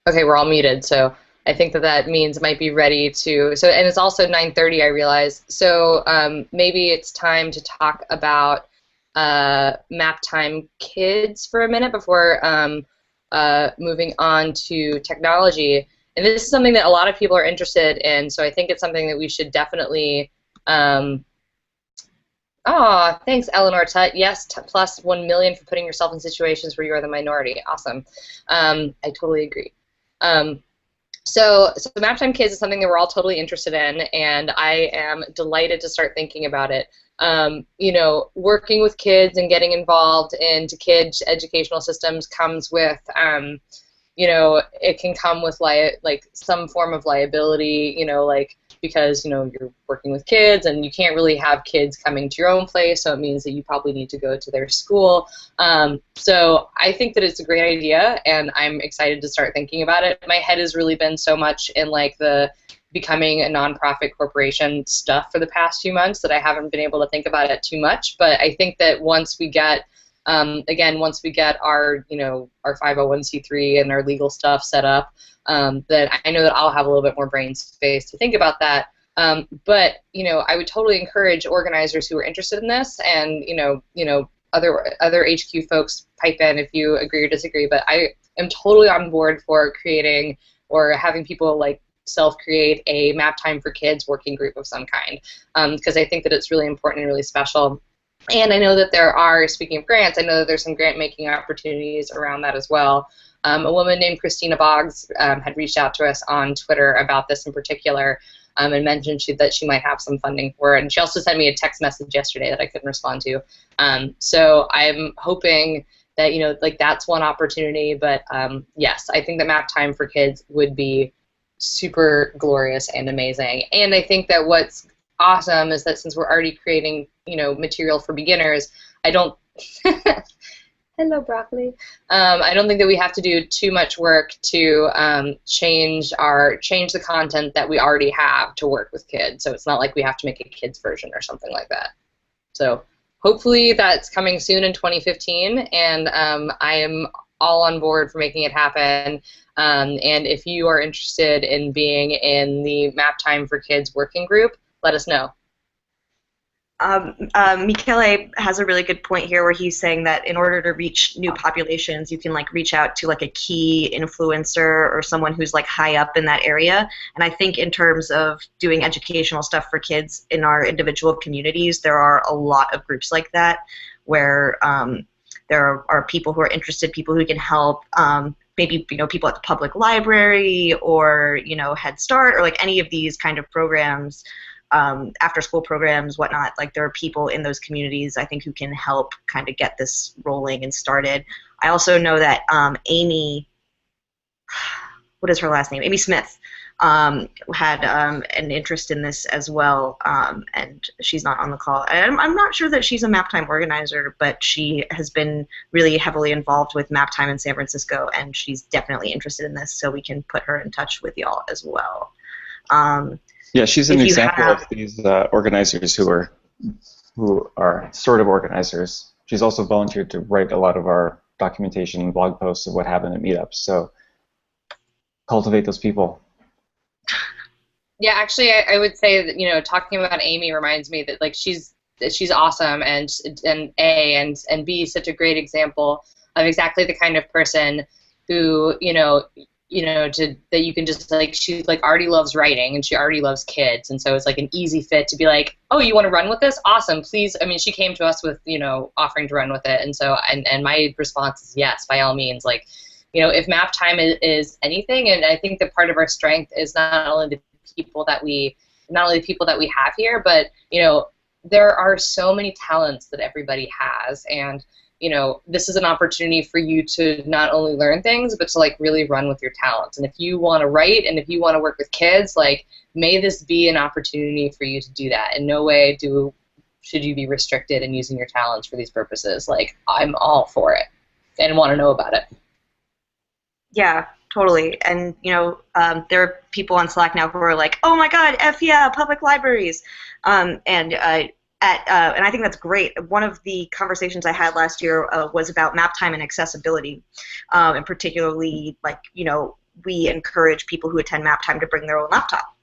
Okay, we're all muted, so I think that means it might be ready to, so, and it's also 9:30, I realize, so maybe it's time to talk about Maptime Kids for a minute before moving on to technology. And this is something that a lot of people are interested in, so I think it's something that we should definitely thanks, Eleanor Tut. Yes, plus 1 million for putting yourself in situations where you are the minority. Awesome. I totally agree. So Maptime Kids is something that we're all totally interested in, and I am delighted to start thinking about it. You know, working with kids and getting involved into kids' educational systems comes with, you know, it can come with like some form of liability, you know, like, because, you know, you're working with kids and you can't really have kids coming to your own place, so it means that you probably need to go to their school. So I think that it's a great idea, and I'm excited to start thinking about it. My head has really been so much in like the becoming a nonprofit corporation stuff for the past few months that I haven't been able to think about it too much, but I think that once we get once we get our, you know, our 501c3 and our legal stuff set up, then I know that I'll have a little bit more brain space to think about that. But you know, I would totally encourage organizers who are interested in this, and you know, other HQ folks pipe in if you agree or disagree. But I am totally on board for creating or having people like self-create a Maptime for Kids working group of some kind, because I think that it's really important and really special. And I know that there are, speaking of grants, I know that there's some grant-making opportunities around that as well. A woman named Christina Boggs had reached out to us on Twitter about this in particular, and mentioned that she might have some funding for it. And she also sent me a text message yesterday that I couldn't respond to. So I'm hoping that, you know, like that's one opportunity. But yes, I think that Maptime for Kids would be super glorious and amazing. And I think that what's awesome is that since we're already creating, you know, material for beginners, I don't hello broccoli, I don't think that we have to do too much work to change the content that we already have to work with kids. So it's not like we have to make a kids version or something like that. So hopefully that's coming soon in 2015, and I am all on board for making it happen. And if you are interested in being in the Maptime for Kids working group, let us know. Michele has a really good point here where he's saying that in order to reach new populations, you can like reach out to like a key influencer or someone who's like high up in that area. And I think in terms of doing educational stuff for kids in our individual communities, there are a lot of groups like that where there are people who are interested, people who can help, maybe people at the public library or Head Start or like any of these kind of programs, after school programs, whatnot. Like there are people in those communities I think who can help kind of get this rolling and started. I also know that Amy, what is her last name? Amy Smith. Had an interest in this as well, and she's not on the call. I'm not sure that she's a Maptime organizer, but she has been really heavily involved with Maptime in San Francisco, and she's definitely interested in this, so we can put her in touch with y'all as well. Yeah, she's an example of these organizers who are sort of organizers. She's also volunteered to write a lot of our documentation and blog posts of what happened at meetups, so cultivate those people. Yeah, actually, I would say that talking about Amy reminds me that like she's awesome and B, such a great example of exactly the kind of person who that you can just like, she like already loves writing and she already loves kids, and so it's like an easy fit to be like, oh, you want to run with this? Awesome, please. I mean, she came to us with offering to run with it, and so and my response is yes, by all means. Like, if Maptime is anything, and I think that part of our strength is not only the people that we have here, but there are so many talents that everybody has, and this is an opportunity for you to not only learn things, but to like really run with your talents. And if you want to write and if you want to work with kids, like, may this be an opportunity for you to do that. In no way should you be restricted in using your talents for these purposes. Like, I'm all for it and want to know about it. Yeah, totally. And there are people on Slack now who are like, "Oh my God, F yeah, public libraries," and I think that's great. One of the conversations I had last year was about Maptime and accessibility, and particularly like we encourage people who attend Maptime to bring their own laptop.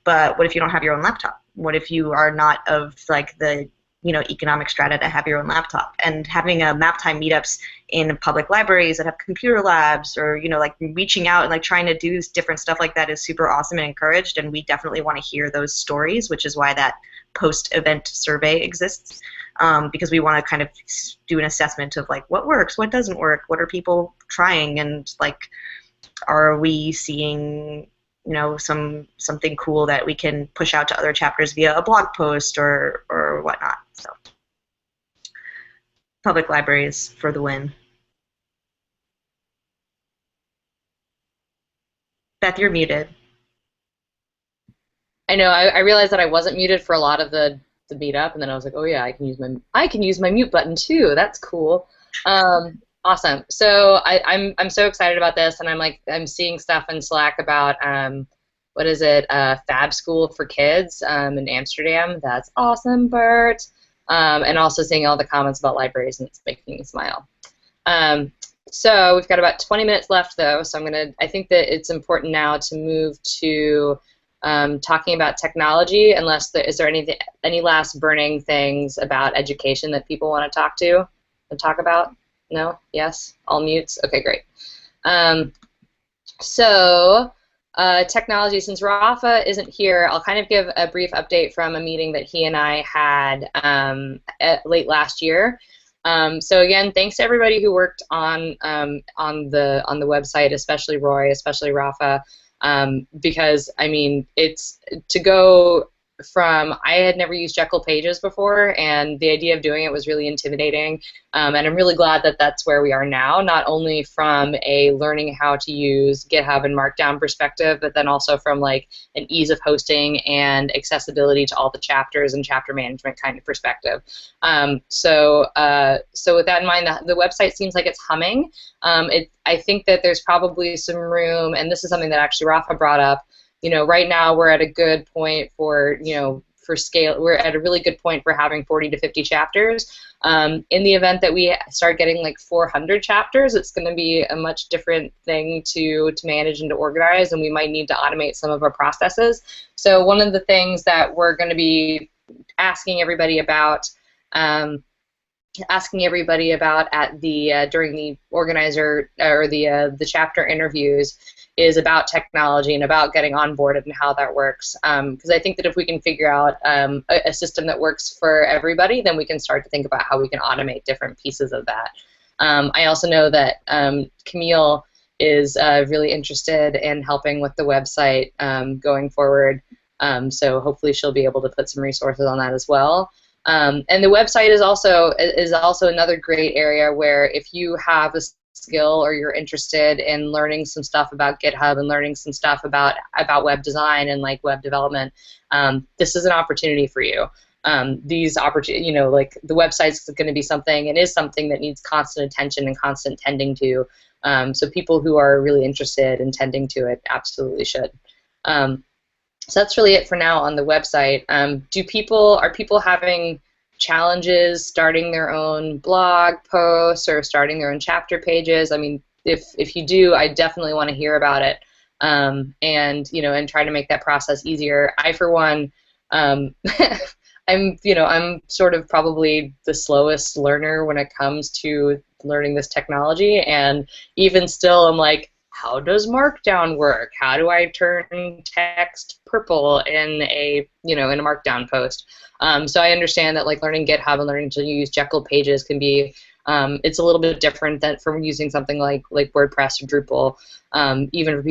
But what if you don't have your own laptop? What if you are not of like the economic strata to have your own laptop? And having a Maptime meetups in public libraries that have computer labs, or like reaching out and like trying to do different stuff like that is super awesome and encouraged, and we definitely want to hear those stories, which is why that post-event survey exists, because we want to kind of do an assessment of like what works, what doesn't work, what are people trying, and like are we seeing something cool that we can push out to other chapters via a blog post or whatnot. So public libraries for the win. Beth, you're muted. I know. I realized that I wasn't muted for a lot of the meetup, and then I was like, oh yeah, I can use my mute button too. That's cool. Awesome. So I'm so excited about this, and I'm seeing stuff in Slack about what is it, Fab School for Kids in Amsterdam. That's awesome, Bert. And also seeing all the comments about libraries, and it's making me smile. So we've got about 20 minutes left, though, so I think that it's important now to move to talking about technology, unless is there any last burning things about education that people want to talk about? No? Yes? All mutes? Okay, great. Technology, since Rafa isn't here, I'll kind of give a brief update from a meeting that he and I had late last year. So again, thanks to everybody who worked on the website, especially Roy, especially Rafa, because I mean, it's to go from, I had never used Jekyll Pages before, and the idea of doing it was really intimidating, and I'm really glad that that's where we are now, not only from a learning how to use GitHub and Markdown perspective, but then also from like an ease of hosting and accessibility to all the chapters and chapter management kind of perspective. So with that in mind, the website seems like it's humming. I think that there's probably some room, and this is something that actually Rafa brought up. Right now we're at a good point for scale. We're at a really good point for having 40 to 50 chapters. In the event that we start getting like 400 chapters, it's going to be a much different thing to manage and to organize, and we might need to automate some of our processes. So one of the things that we're going to be asking everybody about at the during the organizer or the chapter interviews is about technology and about getting onboarded and how that works. Because I think that if we can figure out a system that works for everybody, then we can start to think about how we can automate different pieces of that. I also know that Camille is really interested in helping with the website going forward. So hopefully she'll be able to put some resources on that as well. And the website is also another great area where if you have a skill or you're interested in learning some stuff about GitHub and learning some stuff about web design and like web development, this is an opportunity for you. These opportunities, like the website's going to be something and is something that needs constant attention and constant tending to. So people who are really interested in tending to it absolutely should. So that's really it for now on the website. Are people having challenges starting their own blog posts or starting their own chapter pages? I mean, if you do, I definitely want to hear about it. And try to make that process easier. I, for one, I'm sort of probably the slowest learner when it comes to learning this technology, and even still, I'm like, how does Markdown work? How do I turn text purple in a Markdown post? So I understand that like learning GitHub and learning to use Jekyll pages can be it's a little bit different than from using something like WordPress or Drupal. Even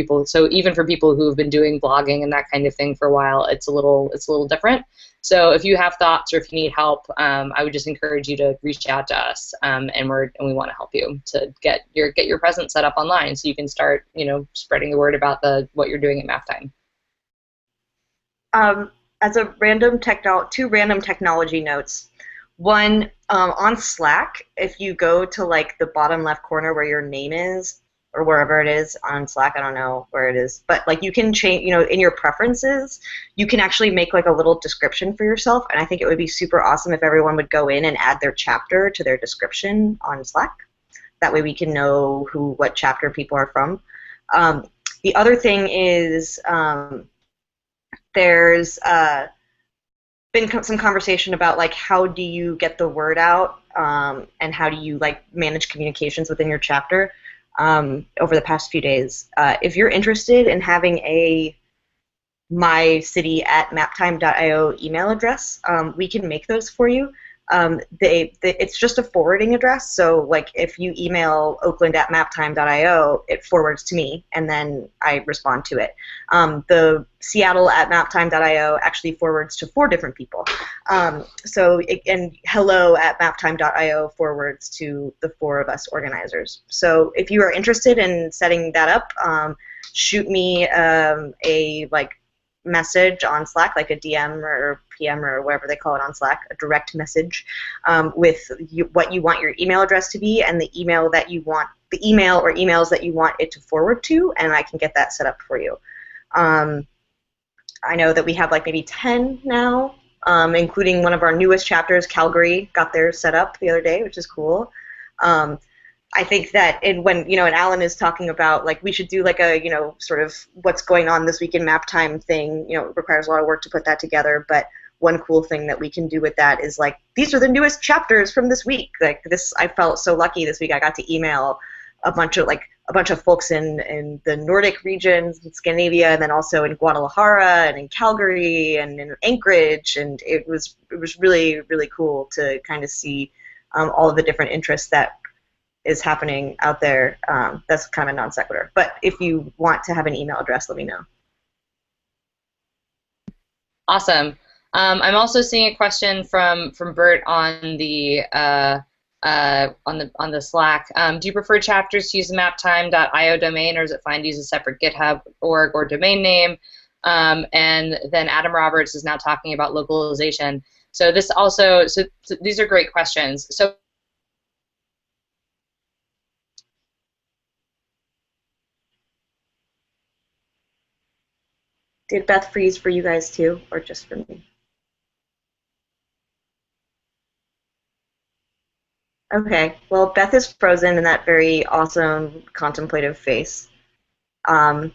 for people who have been doing blogging and that kind of thing for a while, it's a little different. So if you have thoughts or if you need help, I would just encourage you to reach out to us, and we want to help you to get your presence set up online so you can start spreading the word about what you're doing at Maptime. As a two random technology notes. One, on Slack, if you go to like the bottom left corner where your name is, or wherever it is on Slack, I don't know where it is, but like you can change, in your preferences, you can actually make like a little description for yourself, and I think it would be super awesome if everyone would go in and add their chapter to their description on Slack. That way we can know what chapter people are from. The other thing is there's been some conversation about like how do you get the word out and how do you like manage communications within your chapter over the past few days. If you're interested in having a mycity@maptime.io email address, we can make those for you. It's just a forwarding address, so like if you email oakland@maptime.io, it forwards to me, and then I respond to it. The Seattle@maptime.io actually forwards to 4 different people. And hello@maptime.io forwards to the 4 of us organizers. So if you are interested in setting that up, shoot me a message on Slack, like a DM or PM or whatever they call it on Slack, a direct message with what you want your email address to be and the email or emails that you want it to forward to, and I can get that set up for you. I know that we have like maybe 10 now, including one of our newest chapters, Calgary, got theirs set up the other day, which is cool. I think that when Alan is talking about like we should do like a sort of what's going on this week in Maptime thing, it requires a lot of work to put that together, but one cool thing that we can do with that is like these are the newest chapters from this week. Like this, I felt so lucky this week. I got to email a bunch of folks in the Nordic regions, in Scandinavia, and then also in Guadalajara and in Calgary and in Anchorage, and it was really, really cool to kind of see all of the different interests that is happening out there. That's kind of a non sequitur. But if you want to have an email address, let me know. Awesome. I'm also seeing a question from Bert on the Slack. Do you prefer chapters to use the maptime.io domain, or is it fine to use a separate GitHub org or domain name? And then Adam Roberts is now talking about localization. So these are great questions. So did Beth freeze for you guys too, or just for me? Okay, well, Beth is frozen in that very awesome contemplative face. But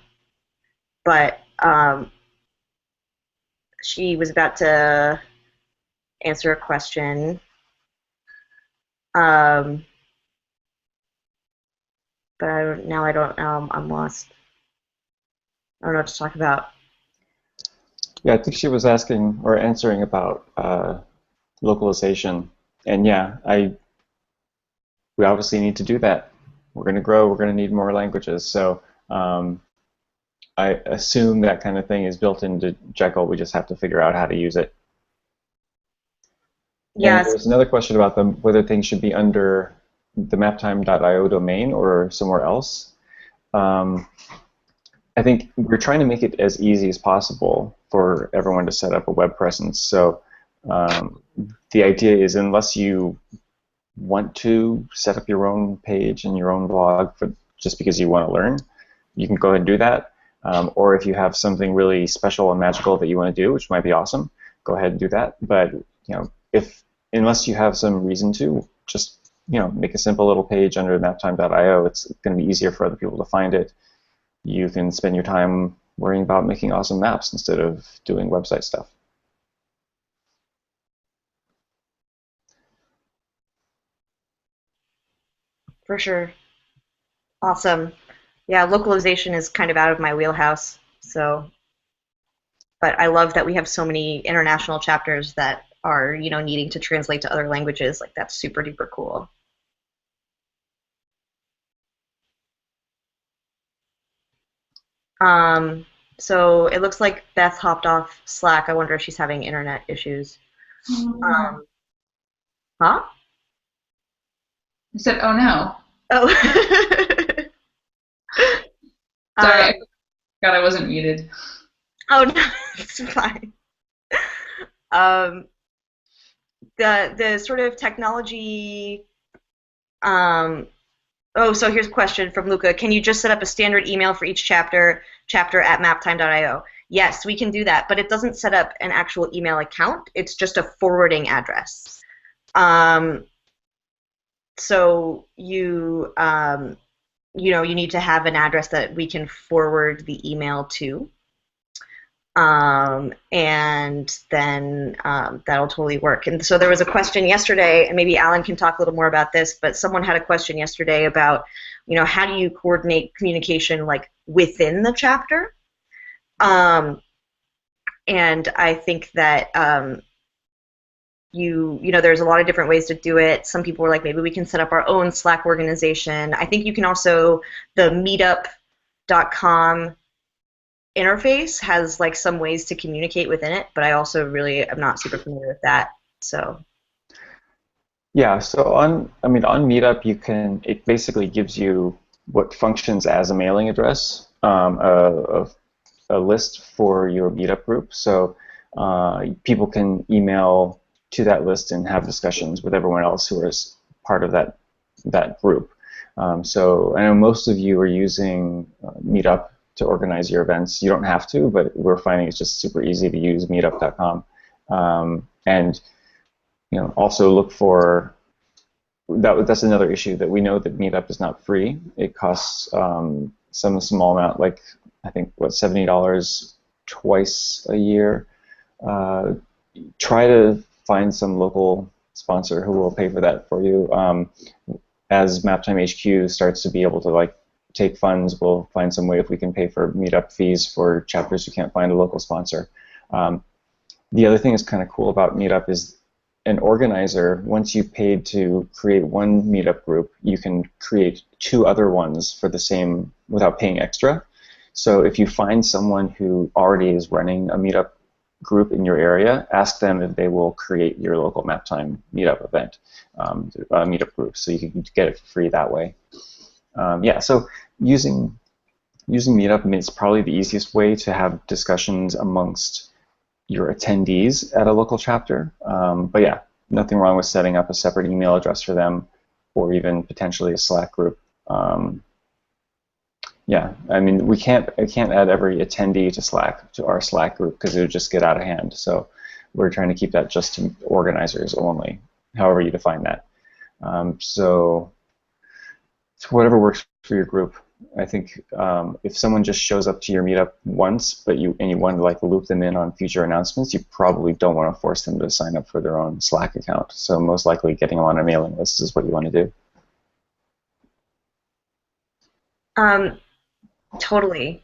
she was about to answer a question. But now I don't, I'm lost. I don't know what to talk about. Yeah, I think she was asking or answering about localization, and yeah, we obviously need to do that. We're going to grow. We're going to need more languages. So I assume that kind of thing is built into Jekyll. We just have to figure out how to use it. And Yes. there's another question about whether things should be under the maptime.io domain or somewhere else. I think we're trying to make it as easy as possible for everyone to set up a web presence. So the idea is, unless you want to set up your own page and your own blog just because you want to learn, you can go ahead and do that. Or if you have something really special and magical that you want to do, which might be awesome, go ahead and do that. But unless you have some reason to, just make a simple little page under maptime.io. It's going to be easier for other people to find it. You can spend your time worrying about making awesome maps instead of doing website stuff. For sure. Awesome. Yeah, localization is kind of out of my wheelhouse. So, but I love that we have so many international chapters that are, needing to translate to other languages. Like, that's super duper cool. So it looks like Beth hopped off Slack. I wonder if she's having internet issues. Huh? I said, oh no. Oh. Sorry, I forgot I wasn't muted. Oh no, it's fine. The sort of technology. So here's a question from Luca. Can you just set up a standard email for each chapter at maptime.io? Yes, we can do that, but it doesn't set up an actual email account. It's just a forwarding address. So you you need to have an address that we can forward the email to. And then that'll totally work. And so there was a question yesterday, and maybe Alan can talk a little more about this, but someone had a question yesterday about, how do you coordinate communication like within the chapter? And I think that there's a lot of different ways to do it. Some people were like, maybe we can set up our own Slack organization. I think you can also, the meetup.com interface has like some ways to communicate within it, but I also really am not super familiar with that. So yeah, so on Meetup, it basically gives you what functions as a mailing address, a list for your Meetup group. So people can email to that list and have discussions with everyone else who is part of that group. So I know most of you are using Meetup to organize your events. You don't have to, but we're finding it's just super easy to use meetup.com. And also look for that's another issue, that we know that Meetup is not free. It costs some small amount, like I think $70 twice a year. Try to find some local sponsor who will pay for that for you. As Maptime HQ starts to be able to take funds, we'll find some way if we can pay for Meetup fees for chapters who can't find a local sponsor. The other thing that's kind of cool about Meetup is an organizer, once you paid to create one Meetup group, you can create 2 other ones for the same without paying extra. So if you find someone who already is running a Meetup group in your area, ask them if they will create your local Maptime Meetup event, Meetup group, so you can get it for free that way. Yeah, so using Meetup is probably the easiest way to have discussions amongst your attendees at a local chapter. But yeah, nothing wrong with setting up a separate email address for them, or even potentially a Slack group. Yeah, I mean, I can't add every attendee to our Slack group, because it would just get out of hand. So we're trying to keep that just to organizers only, however you define that. So whatever works for your group. I think if someone just shows up to your meetup once, and you want to loop them in on future announcements, you probably don't want to force them to sign up for their own Slack account. So most likely getting them on a mailing list is what you want to do. Totally.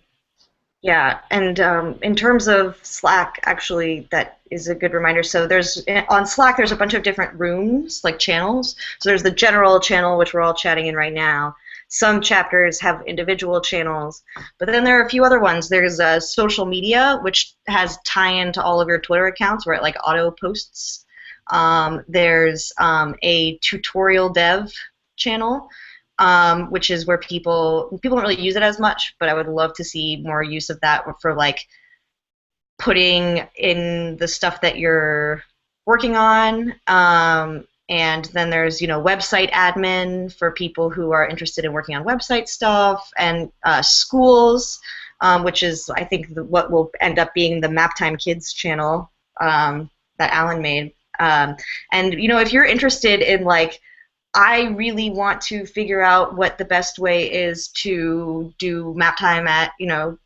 Yeah, and in terms of Slack, actually, that is a good reminder. So there's on Slack, there's a bunch of different rooms, like channels. So there's the general channel, which we're all chatting in right now. Some chapters have individual channels, but then there are a few other ones. There's social media, which has tie-in to all of your Twitter accounts, where it like auto posts. There's a tutorial dev channel, which is where people don't really use it as much, but I would love to see more use of that for like putting in the stuff that you're working on. And then there's website admin for people who are interested in working on website stuff, and schools, which is I think what will end up being the Maptime Kids channel that Alan made. And if you're interested in like I really want to figure out what the best way is to do map time at,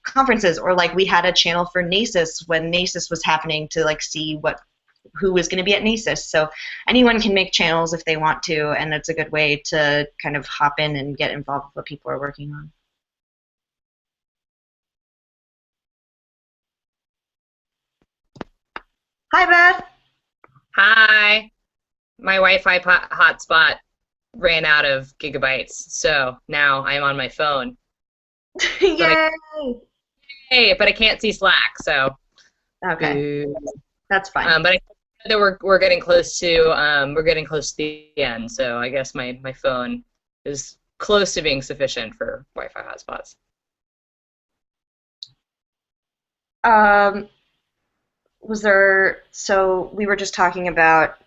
conferences, or like we had a channel for NACIS when NACIS was happening to like see who was going to be at NACIS. So anyone can make channels if they want to, and it's a good way to kind of hop in and get involved with what people are working on. Hi, Beth. Hi. My Wi-Fi hotspot ran out of gigabytes, so now I'm on my phone. Yay! But I can't see Slack, so. Okay, that's fine. But I know that we're getting close to the end, so I guess my phone is close to being sufficient for Wi-Fi hotspots. So we were just talking about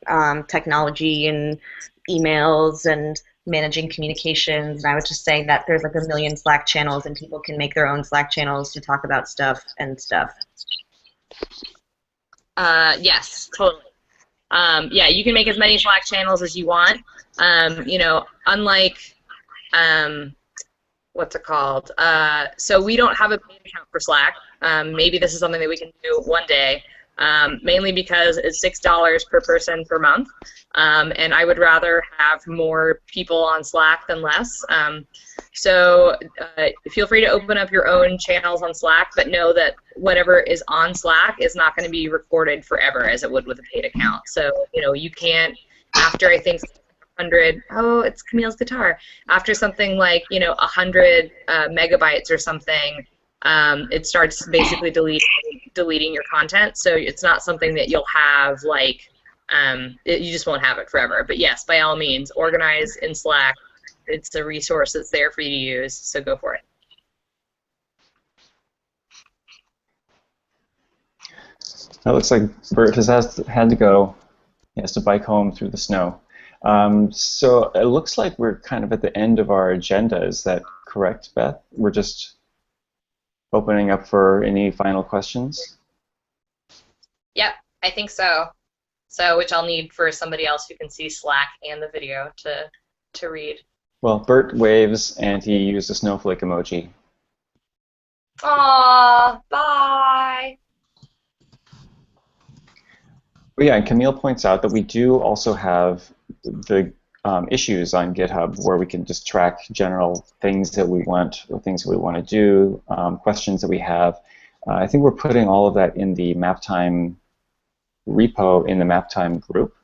technology and emails and managing communications, and I was just saying that there's like a million Slack channels, and people can make their own Slack channels to talk about stuff and stuff. Yes, totally. Yeah, you can make as many Slack channels as you want. Unlike what's it called? So we don't have a paid account for Slack. Maybe this is something that we can do one day. Mainly because it's $6 per person per month, and I would rather have more people on Slack than less. So feel free to open up your own channels on Slack, but know that whatever is on Slack is not going to be recorded forever as it would with a paid account. So you can't, after I think 100, oh, it's Camille's guitar, after something like 100 megabytes or something, it starts basically deleting your content, so it's not something that you'll have like you just won't have it forever. But yes, by all means, organize in Slack. It's a resource that's there for you to use, so go for it. It looks like Bert had to go. He has to bike home through the snow. So it looks like we're kind of at the end of our agenda. Is that correct, Beth? We're just opening up for any final questions? Yep, I think so. So, which I'll need for somebody else who can see Slack and the video to read. Well, Bert waves, and he used a snowflake emoji. Aww, bye! Well, yeah, and Camille points out that we do also have the issues on GitHub where we can just track general things that we want, or things that we want to do, questions that we have. I think we're putting all of that in the Maptime repo in the Maptime group.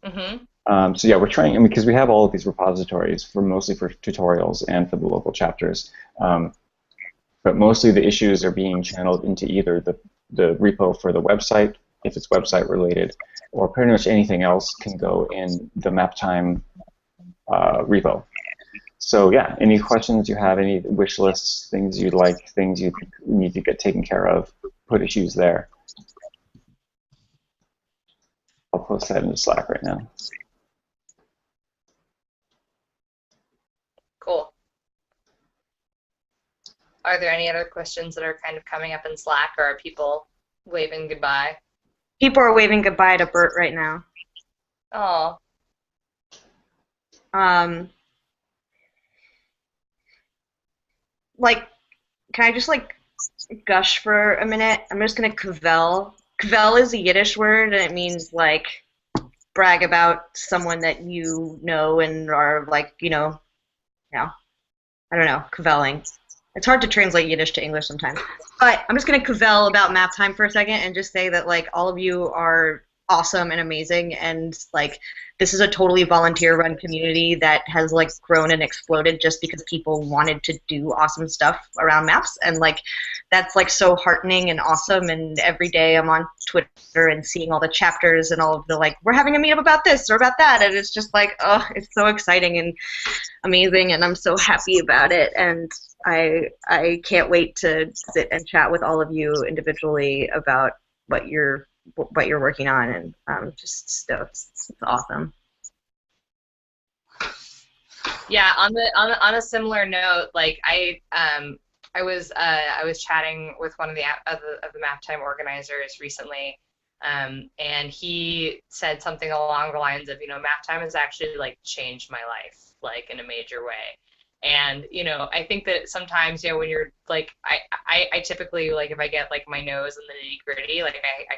Mm-hmm. So yeah, we're trying, because we have all of these repositories mostly for tutorials and for the local chapters. But mostly the issues are being channeled into either the repo for the website, if it's website related, or pretty much anything else can go in the Maptime repo. So yeah, any questions you have, any wish lists, things you'd like, things you need to get taken care of, put issues there. I'll post that into Slack right now. Cool. Are there any other questions that are kind of coming up in Slack, or are people waving goodbye? People are waving goodbye to Bert right now. Oh. Like, can I just like gush for a minute? I'm just gonna kvel. Kvel is a Yiddish word, and it means like brag about someone that you know and are like, I don't know, kveling. It's hard to translate Yiddish to English sometimes. But I'm just going to cavil about Maptime for a second and just say that, like, all of you are awesome and amazing, and, like, this is a totally volunteer-run community that has, like, grown and exploded just because people wanted to do awesome stuff around maps, and, like, that's, like, so heartening and awesome, and every day I'm on Twitter and seeing all the chapters and all of the, like, we're having a meetup about this or about that, and it's just like, oh, it's so exciting and amazing, and I'm so happy about it, and I can't wait to sit and chat with all of you individually about what you're working on, and I'm just stoked. It's awesome. Yeah, on a similar note, like I was chatting with one of the Maptime organizers recently, and he said something along the lines of, Maptime has actually like changed my life like in a major way. And I think that sometimes when you're like I typically, like, if I get like my nose in the nitty-gritty, like I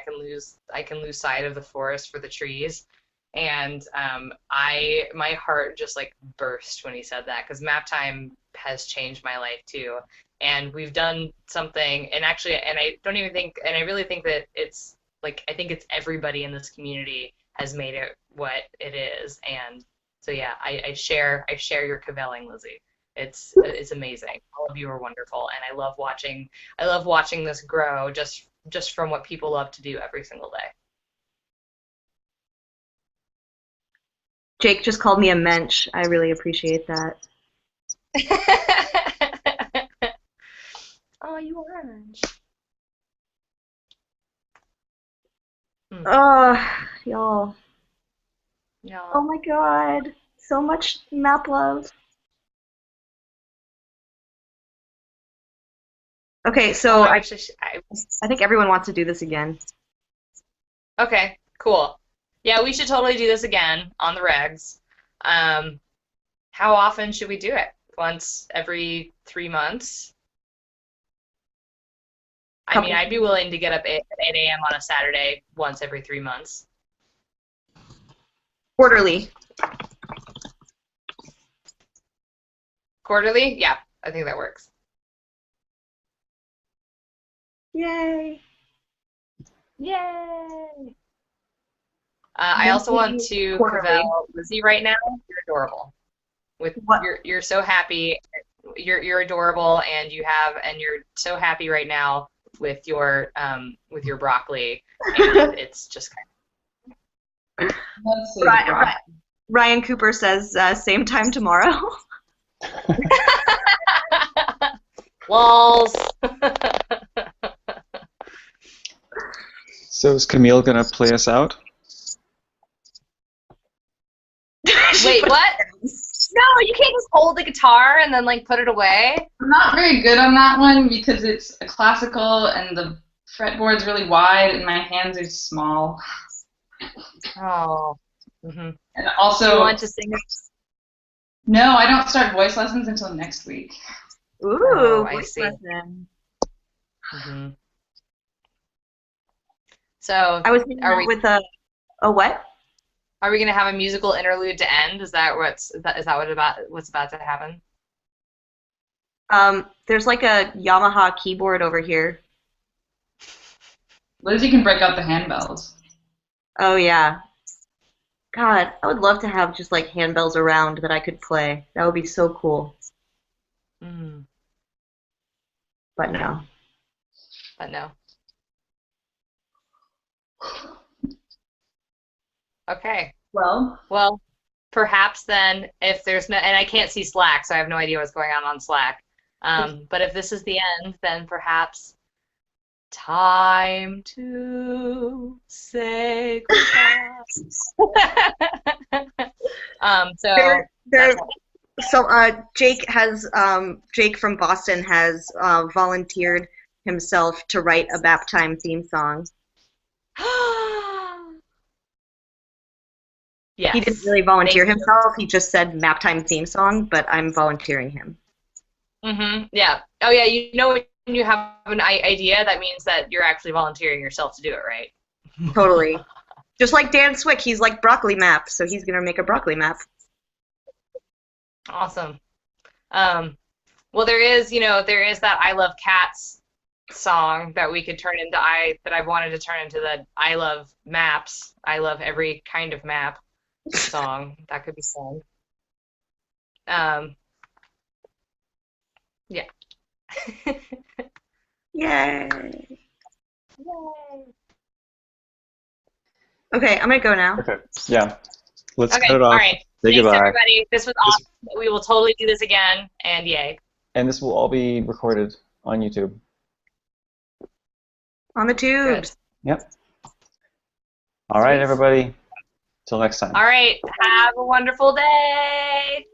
can lose sight of the forest for the trees. And my heart just like burst when he said that, because Maptime has changed my life too. And we've done something, and actually, and I really think that it's like, I think it's everybody in this community has made it what it is. And so yeah, I share your cavelling, Lizzie. It's amazing. All of you are wonderful, and I love watching this grow just from what people love to do every single day. Jake just called me a mensch. I really appreciate that. Oh, you are a mensch. Oh, y'all. Yeah. Oh my god. So much map love. Okay, so I think everyone wants to do this again. Okay, cool. Yeah, we should totally do this again on the regs. How often should we do it? Once every 3 months? I mean, I'd be willing to get up at 8 a.m. on a Saturday once every 3 months. Quarterly. Quarterly? Yeah, I think that works. Yay. Yay. I also want to cavell Lizzie right now. You're adorable. You're so happy. You're adorable, and you're so happy right now with your broccoli, and it's just kind of. Ryan Cooper says same time tomorrow. Lols. So is Camille gonna play us out? Wait, what? No, you can't just hold the guitar and then like put it away. I'm not very good on that one because it's a classical and the fretboard's really wide and my hands are small. Oh. Mm-hmm. And also, do you want to sing? No, I don't start voice lessons until next week. Ooh, I voice see. lesson. Mm-hmm. So I was thinking with a what? Are we gonna have a musical interlude to end? Is that what's about to happen? There's like a Yamaha keyboard over here. Lizzie can break out the handbells. Oh yeah. God, I would love to have just like handbells around that I could play. That would be so cool. Mm. But no. But no. Okay. Well, perhaps then, if there's no, and I can't see Slack, so I have no idea what's going on Slack. But if this is the end, then perhaps time to say goodbye. Jake from Boston has volunteered himself to write a Maptime theme song. Yes. He didn't really volunteer himself. He just said Maptime theme song, but I'm volunteering him. Mm-hmm. Yeah. Oh, yeah. When you have an idea, that means that you're actually volunteering yourself to do it, right? Totally. Just like Dan Swick, he's like broccoli map, so he's gonna make a broccoli map. Awesome. Well, there is that I Love Cats song that we could turn into that I've wanted to turn into the I Love Maps. I love every kind of map song. That could be fun. Um, yeah. Yay. Yay. Okay, I'm gonna go now. Okay. Yeah. Let's Okay, cut it all off. right. Say Thanks, goodbye. everybody. This was awesome. We will totally do this again, and yay. And this will all be recorded on YouTube. On the Good. tubes. Yep. All right, Sweet. everybody. Till next time. All right. Have a wonderful day.